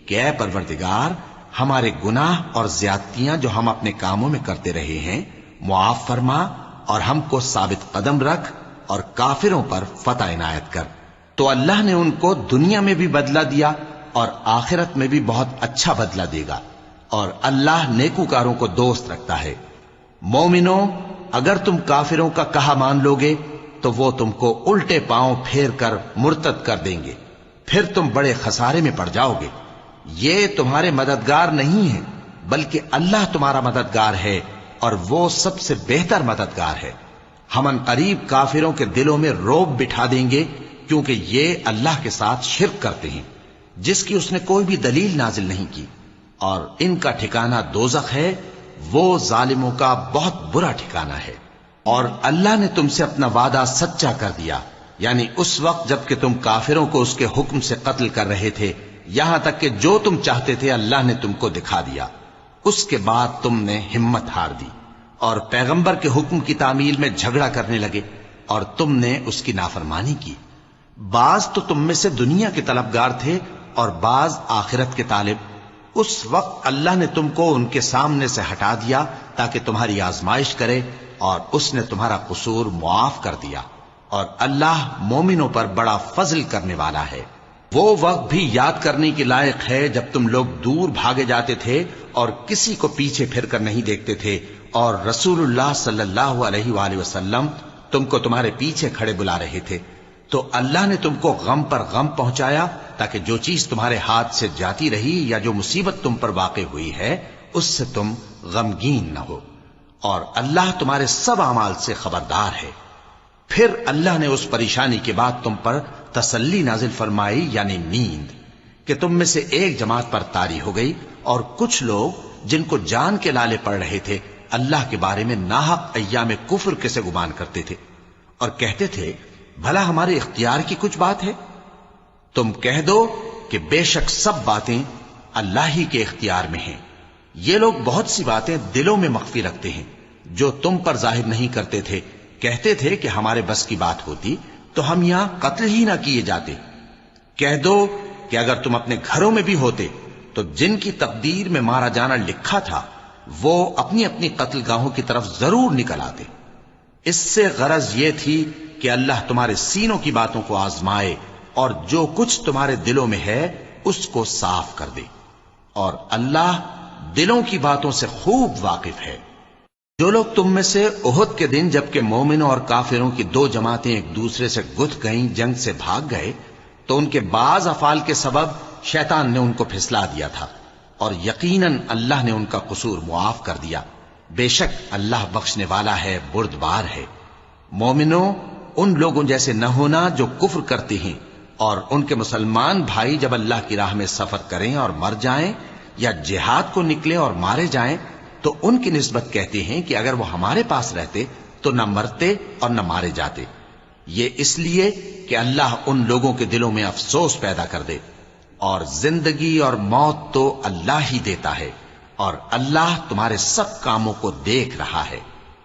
Speaker 1: کہ اے پروردگار، ہمارے گناہ اور زیادتیاں جو ہم اپنے کاموں میں کرتے رہے ہیں معاف فرما، اور ہم کو ثابت قدم رکھ، اور کافروں پر فتح عنایت کر۔ تو اللہ نے ان کو دنیا میں بھی بدلہ دیا اور آخرت میں بھی بہت اچھا بدلہ دے گا، اور اللہ نیکوکاروں کو دوست رکھتا ہے۔ مومنوں، اگر تم کافروں کا کہا مان لوگے تو وہ تم کو الٹے پاؤں پھیر کر مرتد کر دیں گے، پھر تم بڑے خسارے میں پڑ جاؤ گے۔ یہ تمہارے مددگار نہیں ہیں بلکہ اللہ تمہارا مددگار ہے، اور وہ سب سے بہتر مددگار ہے۔ ہم ان قریب کافروں کے دلوں میں رعب بٹھا دیں گے، کیونکہ یہ اللہ کے ساتھ شرک کرتے ہیں جس کی اس نے کوئی بھی دلیل نازل نہیں کی، اور ان کا ٹھکانہ دوزخ ہے، وہ ظالموں کا بہت برا ٹھکانہ ہے۔ اور اللہ نے تم سے اپنا وعدہ سچا کر دیا، یعنی اس وقت جب کہ تم کافروں کو اس کے حکم سے قتل کر رہے تھے، یہاں تک کہ جو تم چاہتے تھے اللہ نے تم کو دکھا دیا۔ اس کے بعد تم نے ہمت ہار دی اور پیغمبر کے حکم کی تعمیل میں جھگڑا کرنے لگے، اور تم نے اس کی نافرمانی کی۔ بعض تو تم میں سے دنیا کے طلبگار تھے اور بعض آخرت کے طالب۔ اس وقت اللہ نے تم کو ان کے سامنے سے ہٹا دیا تاکہ تمہاری آزمائش کرے، اور اس نے تمہارا قصور معاف کر دیا، اور اللہ مومنوں پر بڑا فضل کرنے والا ہے۔ وہ وقت بھی یاد کرنے کے لائق ہے جب تم لوگ دور بھاگے جاتے تھے اور کسی کو پیچھے پھر کر نہیں دیکھتے تھے، اور رسول اللہ صلی اللہ علیہ وآلہ وسلم تم کو تمہارے پیچھے کھڑے بلا رہے تھے، تو اللہ نے تم کو غم پر غم پہنچایا تاکہ جو چیز تمہارے ہاتھ سے جاتی رہی یا جو مصیبت تم پر واقع ہوئی ہے اس سے تم غمگین نہ ہو، اور اللہ تمہارے سب اعمال سے خبردار ہے۔ پھر اللہ نے اس پریشانی کے بعد تم پر تسلی نازل فرمائی، یعنی نیند، کہ تم میں سے ایک جماعت پر طاری ہو گئی، اور کچھ لوگ جن کو جان کے لالے پڑ رہے تھے اللہ کے بارے میں ناحق ایام کفر کے سے گمان کرتے تھے، اور کہتے تھے بھلا ہمارے اختیار کی کچھ بات ہے؟ تم کہہ دو کہ بے شک سب باتیں اللہ ہی کے اختیار میں ہیں۔ یہ لوگ بہت سی باتیں دلوں میں مخفی رکھتے ہیں جو تم پر ظاہر نہیں کرتے تھے۔ کہتے تھے کہ ہمارے بس کی بات ہوتی تو ہم یہاں قتل ہی نہ کیے جاتے۔ کہہ دو کہ اگر تم اپنے گھروں میں بھی ہوتے تو جن کی تقدیر میں مارا جانا لکھا تھا وہ اپنی اپنی قتل گاہوں کی طرف ضرور نکل آتے۔ اس سے غرض یہ تھی کہ اللہ تمہارے سینوں کی باتوں کو آزمائے اور جو کچھ تمہارے دلوں میں ہے اس کو صاف کر دے، اور اللہ دلوں کی باتوں سے خوب واقف ہے۔ جو لوگ تم میں سے احد کے دن جبکہ مومنوں اور کافروں کی دو جماعتیں ایک دوسرے سے گتھ گئیں جنگ سے بھاگ گئے تو ان کے بعض افعال کے سبب شیطان نے ان کو پھسلا دیا تھا، اور یقیناً اللہ نے ان کا قصور معاف کر دیا۔ بے شک اللہ بخشنے والا ہے، بردبار ہے۔ مومنوں، ان لوگوں جیسے نہ ہونا جو کفر کرتے ہیں، اور ان کے مسلمان بھائی جب اللہ کی راہ میں سفر کریں اور مر جائیں یا جہاد کو نکلیں اور مارے جائیں تو ان کی نسبت کہتے ہیں کہ اگر وہ ہمارے پاس رہتے تو نہ مرتے اور نہ مارے جاتے۔ یہ اس لیے کہ اللہ ان لوگوں کے دلوں میں افسوس پیدا کر دے، اور زندگی اور موت تو اللہ ہی دیتا ہے، اور اللہ تمہارے سب کاموں کو دیکھ رہا ہے۔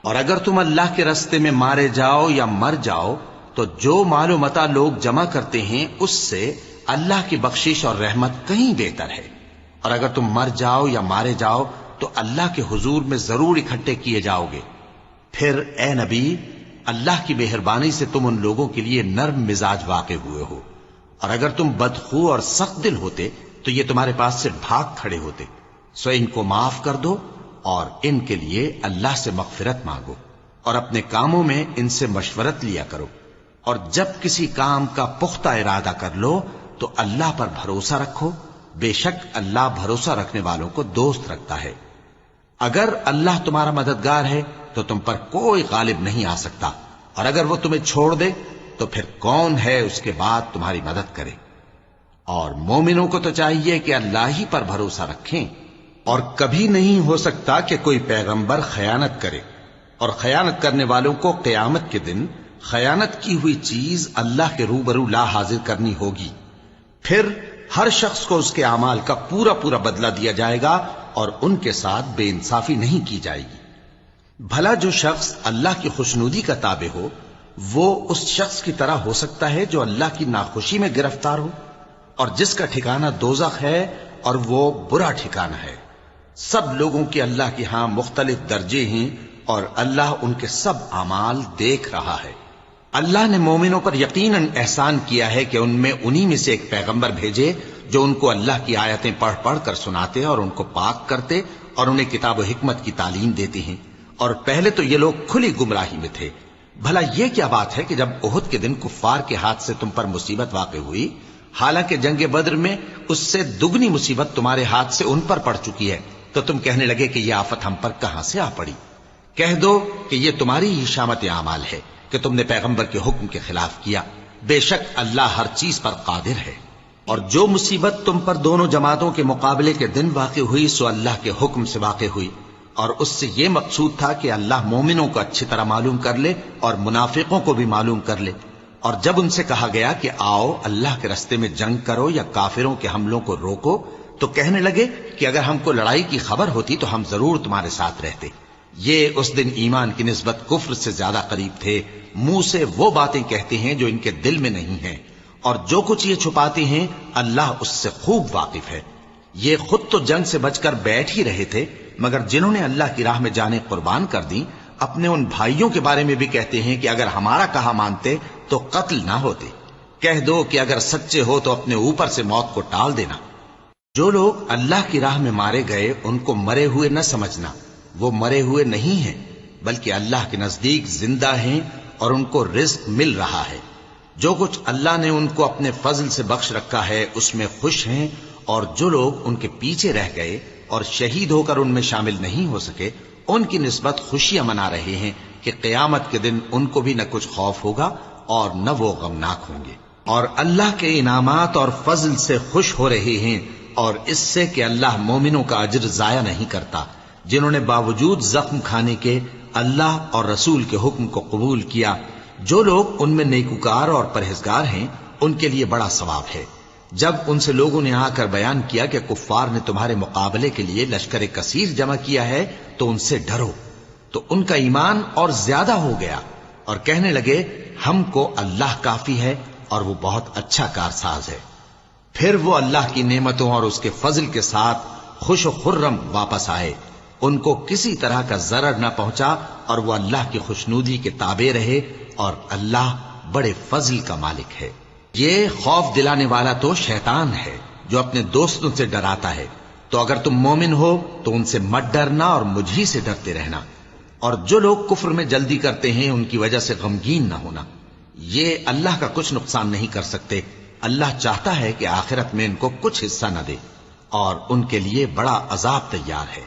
Speaker 1: اور اگر تم اللہ کے راستے میں مارے جاؤ یا مر جاؤ تو جو مال و متاع لوگ جمع کرتے ہیں اس سے اللہ کی بخشش اور رحمت کہیں بہتر ہے، اور اگر تم مر جاؤ یا مارے جاؤ تو اللہ کے حضور میں ضرور اکٹھے کیے جاؤ گے۔ پھر اے نبی، اللہ کی مہربانی سے تم ان لوگوں کے لیے نرم مزاج واقع ہوئے ہو، اور اگر تم بدخو اور سخت دل ہوتے تو یہ تمہارے پاس سے بھاگ کھڑے ہوتے، سو ان کو معاف کر دو اور ان کے لیے اللہ سے مغفرت مانگو، اور اپنے کاموں میں ان سے مشورت لیا کرو، اور جب کسی کام کا پختہ ارادہ کر لو تو اللہ پر بھروسہ رکھو، بے شک اللہ بھروسہ رکھنے والوں کو دوست رکھتا ہے۔ اگر اللہ تمہارا مددگار ہے تو تم پر کوئی غالب نہیں آ سکتا، اور اگر وہ تمہیں چھوڑ دے تو پھر کون ہے اس کے بعد تمہاری مدد کرے۔ اور مومنوں کو تو چاہیے کہ اللہ ہی پر بھروسہ رکھیں، اور کبھی نہیں ہو سکتا کہ کوئی پیغمبر خیانت کرے، اور خیانت کرنے والوں کو قیامت کے دن خیانت کی ہوئی چیز اللہ کے روبرو لا حاضر کرنی ہوگی، پھر ہر شخص کو اس کے اعمال کا پورا پورا بدلہ دیا جائے گا، اور ان کے ساتھ بے انصافی نہیں کی جائے گی۔ بھلا جو شخص اللہ کی خوشنودی کا تابع ہو وہ اس شخص کی طرح ہو سکتا ہے جو اللہ کی ناخوشی میں گرفتار ہو، اور جس کا ٹھکانہ دوزخ ہے اور وہ برا ٹھکانہ ہے۔ سب لوگوں کے اللہ کے ہاں مختلف درجے ہیں، اور اللہ ان کے سب اعمال دیکھ رہا ہے۔ اللہ نے مومنوں پر یقیناً احسان کیا ہے کہ ان میں انہی میں سے ایک پیغمبر بھیجے جو ان کو اللہ کی آیتیں پڑھ پڑھ کر سناتے اور ان کو پاک کرتے اور انہیں کتاب و حکمت کی تعلیم دیتے ہیں، اور پہلے تو یہ لوگ کھلی گمراہی میں تھے۔ بھلا یہ کیا بات ہے کہ جب احد کے دن کفار کے ہاتھ سے تم پر مصیبت واقع ہوئی، حالانکہ جنگ بدر میں اس سے دگنی مصیبت تمہارے ہاتھ سے ان پر پڑ چکی ہے، تو تم کہنے لگے کہ یہ آفت ہم پر کہاں سے آ پڑی؟ کہہ دو کہ یہ تمہاری ہی شامت اعمال ہے کہ تم نے پیغمبر کے حکم کے خلاف کیا، بے شک اللہ ہر چیز پر قادر ہے۔ اور جو مصیبت تم پر دونوں جماعتوں کے مقابلے کے دن واقع ہوئی سو اللہ کے حکم سے واقع ہوئی، اور اس سے یہ مقصود تھا کہ اللہ مومنوں کو اچھی طرح معلوم کر لے اور منافقوں کو بھی معلوم کر لے۔ اور جب ان سے کہا گیا کہ آؤ اللہ کے راستے میں جنگ کرو یا کافروں کے حملوں کو روکو، تو کہنے لگے کہ اگر ہم کو لڑائی کی خبر ہوتی تو ہم ضرور تمہارے ساتھ رہتے۔ یہ اس دن ایمان کی نسبت کفر سے زیادہ قریب تھے، منہ سے وہ باتیں کہتے ہیں جو ان کے دل میں نہیں ہیں، اور جو کچھ یہ چھپاتے ہیں اللہ اس سے خوب واقف ہے۔ یہ خود تو جنگ سے بچ کر بیٹھ ہی رہے تھے، مگر جنہوں نے اللہ کی راہ میں جانیں قربان کر دیں اپنے ان بھائیوں کے بارے میں بھی کہتے ہیں کہ اگر ہمارا کہا مانتے تو قتل نہ ہوتے۔ کہہ دو کہ اگر سچے ہو تو اپنے اوپر سے موت کو ٹال دینا۔ جو لوگ اللہ کی راہ میں مارے گئے ان کو مرے ہوئے نہ سمجھنا، وہ مرے ہوئے نہیں ہیں بلکہ اللہ کے نزدیک زندہ ہیں اور ان کو رزق مل رہا ہے۔ جو کچھ اللہ نے ان کو اپنے فضل سے بخش رکھا ہے اس میں خوش ہیں، اور جو لوگ ان کے پیچھے رہ گئے اور شہید ہو کر ان میں شامل نہیں ہو سکے ان کی نسبت خوشیاں منا رہے ہیں کہ قیامت کے دن ان کو بھی نہ کچھ خوف ہوگا اور نہ وہ غمناک ہوں گے، اور اللہ کے انعامات اور فضل سے خوش ہو رہے ہیں، اور اس سے کہ اللہ مومنوں کا اجر ضائع نہیں کرتا جنہوں نے باوجود زخم کھانے کے اللہ اور رسول کے حکم کو قبول کیا۔ جو لوگ ان میں نیکوکار اور پرہیزگار ہیں ان کے لیے بڑا ثواب ہے۔ جب ان سے لوگوں نے آ کر بیان کیا کہ کفار نے تمہارے مقابلے کے لیے لشکر کثیر جمع کیا ہے تو ان سے ڈرو، تو ان کا ایمان اور زیادہ ہو گیا، اور کہنے لگے ہم کو اللہ کافی ہے اور وہ بہت اچھا کارساز ہے۔ پھر وہ اللہ کی نعمتوں اور اس کے فضل کے ساتھ خوش و خرم واپس آئے، ان کو کسی طرح کا ضرر نہ پہنچا، اور وہ اللہ کی خوشنودی کے تابع رہے، اور اللہ بڑے فضل کا مالک ہے۔ یہ خوف دلانے والا تو شیطان ہے جو اپنے دوستوں سے ڈراتا ہے، تو اگر تم مومن ہو تو ان سے مت ڈرنا اور مجھ ہی سے ڈرتے رہنا، اور جو لوگ کفر میں جلدی کرتے ہیں ان کی وجہ سے غمگین نہ ہونا، یہ اللہ کا کچھ نقصان نہیں کر سکتے۔ اللہ چاہتا ہے کہ آخرت میں ان کو کچھ حصہ نہ دے، اور ان کے لیے بڑا عذاب تیار ہے۔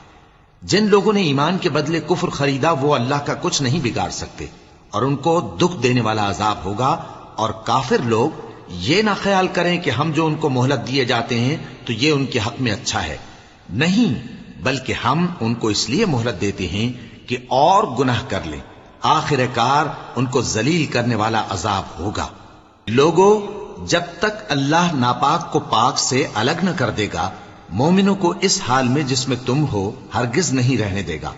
Speaker 1: جن لوگوں نے ایمان کے بدلے کفر خریدا وہ اللہ کا کچھ نہیں بگاڑ سکتے، اور ان کو دکھ دینے والا عذاب ہوگا۔ اور کافر لوگ یہ نہ خیال کریں کہ ہم جو ان کو مہلت دیے جاتے ہیں تو یہ ان کے حق میں اچھا ہے، نہیں، بلکہ ہم ان کو اس لیے مہلت دیتے ہیں کہ اور گناہ کر لیں، آخر کار ان کو ذلیل کرنے والا عذاب ہوگا۔ لوگوں، جب تک اللہ ناپاک کو پاک سے الگ نہ کر دے گا، مومنوں کو اس حال میں جس میں تم ہو ہرگز نہیں رہنے دے گا،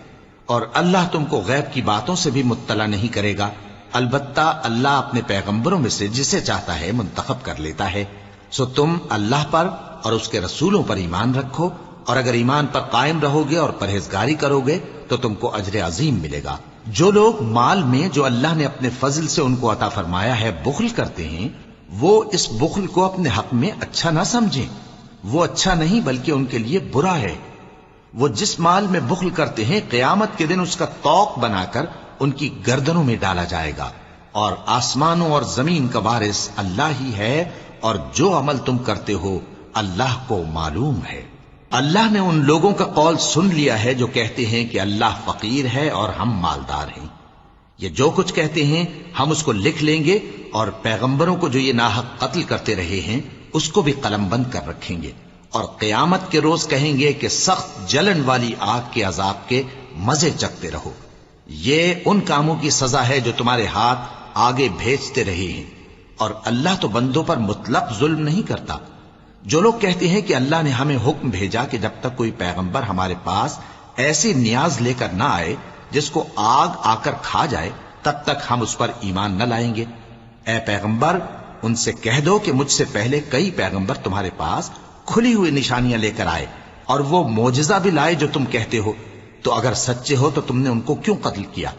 Speaker 1: اور اللہ تم کو غیب کی باتوں سے بھی مطلع نہیں کرے گا۔ البتہ اللہ اپنے پیغمبروں میں سے جسے چاہتا ہے منتخب کر لیتا ہے۔ سو تم اللہ پر اور اس کے رسولوں پر ایمان رکھو، اور اگر ایمان پر قائم رہو گے اور پرہیزگاری کرو گے تو تم کو اجر عظیم ملے گا۔ جو لوگ مال میں جو اللہ نے اپنے فضل سے ان کو عطا فرمایا ہے بخل کرتے ہیں، وہ اس بخل کو اپنے حق میں اچھا نہ سمجھیں۔ وہ اچھا نہیں بلکہ ان کے لیے برا ہے۔ وہ جس مال میں بخل کرتے ہیں قیامت کے دن اس کا طوق بنا کر ان کی گردنوں میں ڈالا جائے گا، اور آسمانوں اور زمین کا وارث اللہ ہی ہے، اور جو عمل تم کرتے ہو اللہ کو معلوم ہے۔ اللہ نے ان لوگوں کا قول سن لیا ہے جو کہتے ہیں کہ اللہ فقیر ہے اور ہم مالدار ہیں۔ یہ جو کچھ کہتے ہیں ہم اس کو لکھ لیں گے، اور پیغمبروں کو جو یہ ناحق قتل کرتے رہے ہیں اس کو بھی قلم بند کر رکھیں گے، اور قیامت کے روز کہیں گے کہ سخت جلن والی آگ کے عذاب کے مزے چکھتے رہو۔ یہ ان کاموں کی سزا ہے جو تمہارے ہاتھ آگے بھیجتے رہے ہیں، اور اللہ تو بندوں پر مطلق ظلم نہیں کرتا۔ جو لوگ کہتے ہیں کہ اللہ نے ہمیں حکم بھیجا کہ جب تک کوئی پیغمبر ہمارے پاس ایسی نیاز لے کر نہ آئے جس کو آگ آ کر کھا جائے تب تک ہم اس پر ایمان نہ لائیں گے۔ اے پیغمبر، ان سے کہہ دو کہ مجھ سے پہلے کئی پیغمبر تمہارے پاس کھلی ہوئی نشانیاں لے کر آئے، اور وہ معجزہ بھی لائے جو تم کہتے ہو، تو اگر سچے ہو تو تم نے ان کو کیوں قتل کیا؟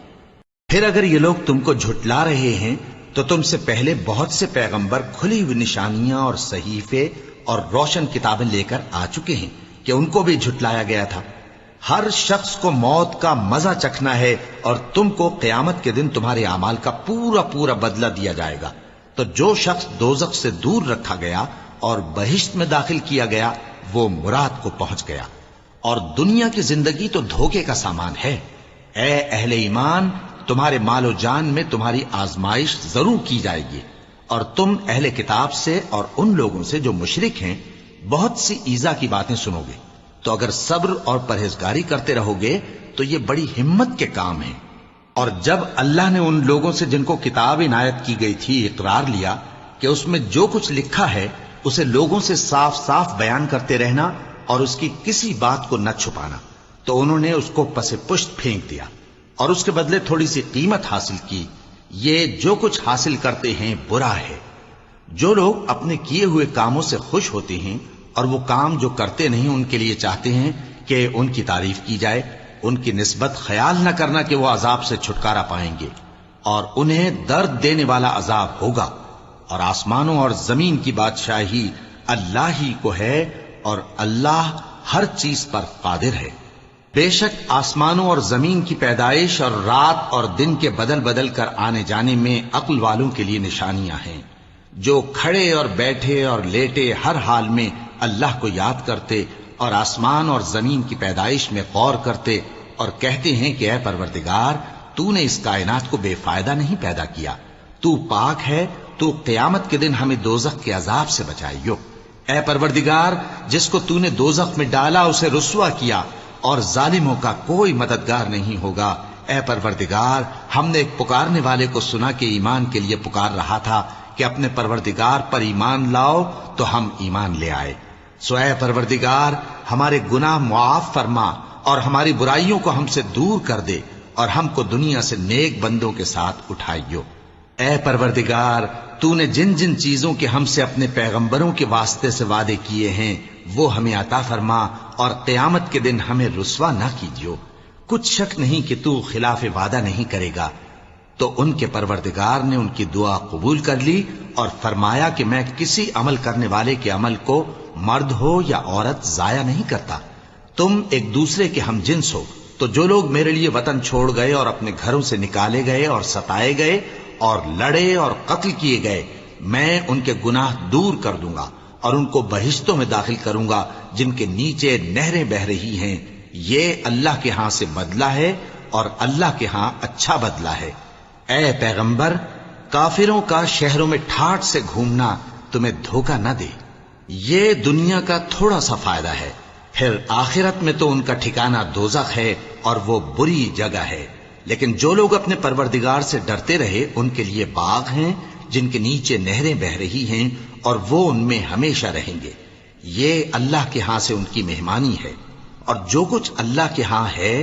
Speaker 1: پھر اگر یہ لوگ تم کو جھٹلا رہے ہیں تو تم سے پہلے بہت سے پیغمبر کھلی ہوئی نشانیاں اور صحیفے اور روشن کتابیں لے کر آ چکے ہیں کہ ان کو بھی جھٹلایا گیا تھا۔ ہر شخص کو موت کا مزہ چکھنا ہے، اور تم کو قیامت کے دن تمہارے اعمال کا پورا پورا بدلہ دیا جائے گا۔ تو جو شخص دوزخ سے دور رکھا گیا اور بہشت میں داخل کیا گیا وہ مراد کو پہنچ گیا، اور دنیا کی زندگی تو دھوکے کا سامان ہے۔ اے اہل ایمان، تمہارے مال و جان میں تمہاری آزمائش ضرور کی جائے گی، اور تم اہل کتاب سے اور ان لوگوں سے جو مشرک ہیں بہت سی ایذا کی باتیں سنو گے، تو اگر صبر اور پرہیزگاری کرتے رہو گے تو یہ بڑی ہمت کے کام ہیں۔ اور جب اللہ نے ان لوگوں سے جن کو کتاب عنایت کی گئی تھی اقرار لیا کہ اس میں جو کچھ لکھا ہے اسے لوگوں سے صاف صاف بیان کرتے رہنا اور اس کی کسی بات کو نہ چھپانا، تو انہوں نے اس کو پس پشت پھینک دیا اور اس کے بدلے تھوڑی سی قیمت حاصل کی۔ یہ جو کچھ حاصل کرتے ہیں برا ہے۔ جو لوگ اپنے کیے ہوئے کاموں سے خوش ہوتے ہیں اور وہ کام جو کرتے نہیں ان کے لیے چاہتے ہیں کہ ان کی تعریف کی جائے، ان کی نسبت خیال نہ کرنا کہ وہ عذاب سے چھٹکارا پائیں گے، اور انہیں درد دینے والا عذاب ہوگا۔ اور آسمانوں اور زمین کی بادشاہی اللہ ہی کو ہے، اور اللہ ہر چیز پر قادر ہے۔ بے شک آسمانوں اور زمین کی پیدائش اور رات اور دن کے بدل بدل کر آنے جانے میں عقل والوں کے لیے نشانیاں ہیں، جو کھڑے اور بیٹھے اور لیٹے ہر حال میں اللہ کو یاد کرتے اور آسمان اور زمین کی پیدائش میں غور کرتے اور کہتے ہیں کہ اے پروردگار، تو نے اس کائنات کو بے فائدہ نہیں پیدا کیا، تو پاک ہے، تو قیامت کے دن ہمیں دوزخ کے عذاب سے بچائیو۔ اے پروردگار، جس کو تو نے دوزخ میں ڈالا اسے رسوا کیا، اور ظالموں کا کوئی مددگار نہیں ہوگا۔ اے پروردگار، ہم نے ایک پکارنے والے کو سنا کہ ایمان کے لیے پکار رہا تھا کہ اپنے پروردگار پر ایمان لاؤ، تو ہم ایمان لے آئے۔ سو اے پروردگار، ہمارے گناہ معاف فرما اور ہماری برائیوں کو ہم سے دور کر دے، اور ہم کو دنیا سے نیک بندوں کے ساتھ اٹھائیو۔ اے پروردگار، تو نے جن جن چیزوں کے ہم سے اپنے پیغمبروں کے واسطے سے وعدے کیے ہیں وہ ہمیں عطا فرما، اور قیامت کے دن ہمیں رسوا نہ کیجیو۔ کچھ شک نہیں کہ تو خلاف وعدہ نہیں کرے گا۔ تو ان کے پروردگار نے ان کی دعا قبول کر لی اور فرمایا کہ میں کسی عمل کرنے والے کے عمل کو مرد ہو یا عورت ضائع نہیں کرتا۔ تم ایک دوسرے کے ہم جنس ہو، تو جو لوگ میرے لیے وطن چھوڑ گئے اور اپنے گھروں سے نکالے گئے اور ستائے گئے اور لڑے اور قتل کیے گئے، میں ان کے گناہ دور کر دوں گا اور ان کو بہشتوں میں داخل کروں گا جن کے نیچے نہریں بہہ رہی ہیں۔ یہ اللہ کے ہاں سے بدلہ ہے، اور اللہ کے ہاں اچھا بدلہ ہے۔ اے پیغمبر، کافروں کا شہروں میں ٹھاٹ سے گھومنا تمہیں دھوکہ نہ دے۔ یہ دنیا کا تھوڑا سا فائدہ ہے، پھر آخرت میں تو ان کا ٹھکانہ دوزخ ہے، اور وہ بری جگہ ہے۔ لیکن جو لوگ اپنے پروردگار سے ڈرتے رہے ان کے لیے باغ ہیں جن کے نیچے نہریں بہ رہی ہیں اور وہ ان میں ہمیشہ رہیں گے. یہ اللہ کے ہاں سے ان کی مہمانی ہے، اور جو کچھ اللہ کے ہاں ہے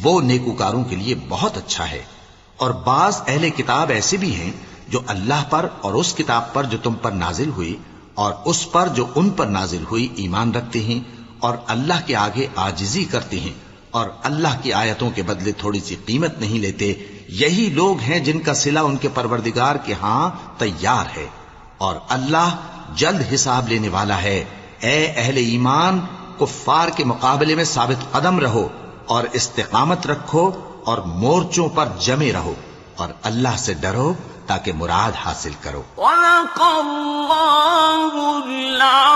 Speaker 1: وہ نیکوکاروں کے لیے بہت اچھا ہے. اور بعض اہل کتاب ایسے بھی ہیں جو اللہ پر اور اس کتاب پر جو تم پر نازل ہوئی اور اس پر جو ان پر نازل ہوئی ایمان رکھتے ہیں اور اللہ کے آگے عاجزی کرتے ہیں اور اللہ کی آیتوں کے بدلے تھوڑی سی قیمت نہیں لیتے. یہی لوگ ہیں جن کا صلہ ان کے پروردگار کے ہاں تیار ہے، اور اللہ جلد حساب لینے والا ہے. اے اہل ایمان، کفار کے مقابلے میں ثابت قدم رہو اور استقامت رکھو اور مورچوں پر جمے رہو اور اللہ سے ڈرو تاکہ مراد حاصل کرو.
Speaker 2: صدق اللہ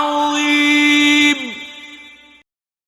Speaker 2: العظیم.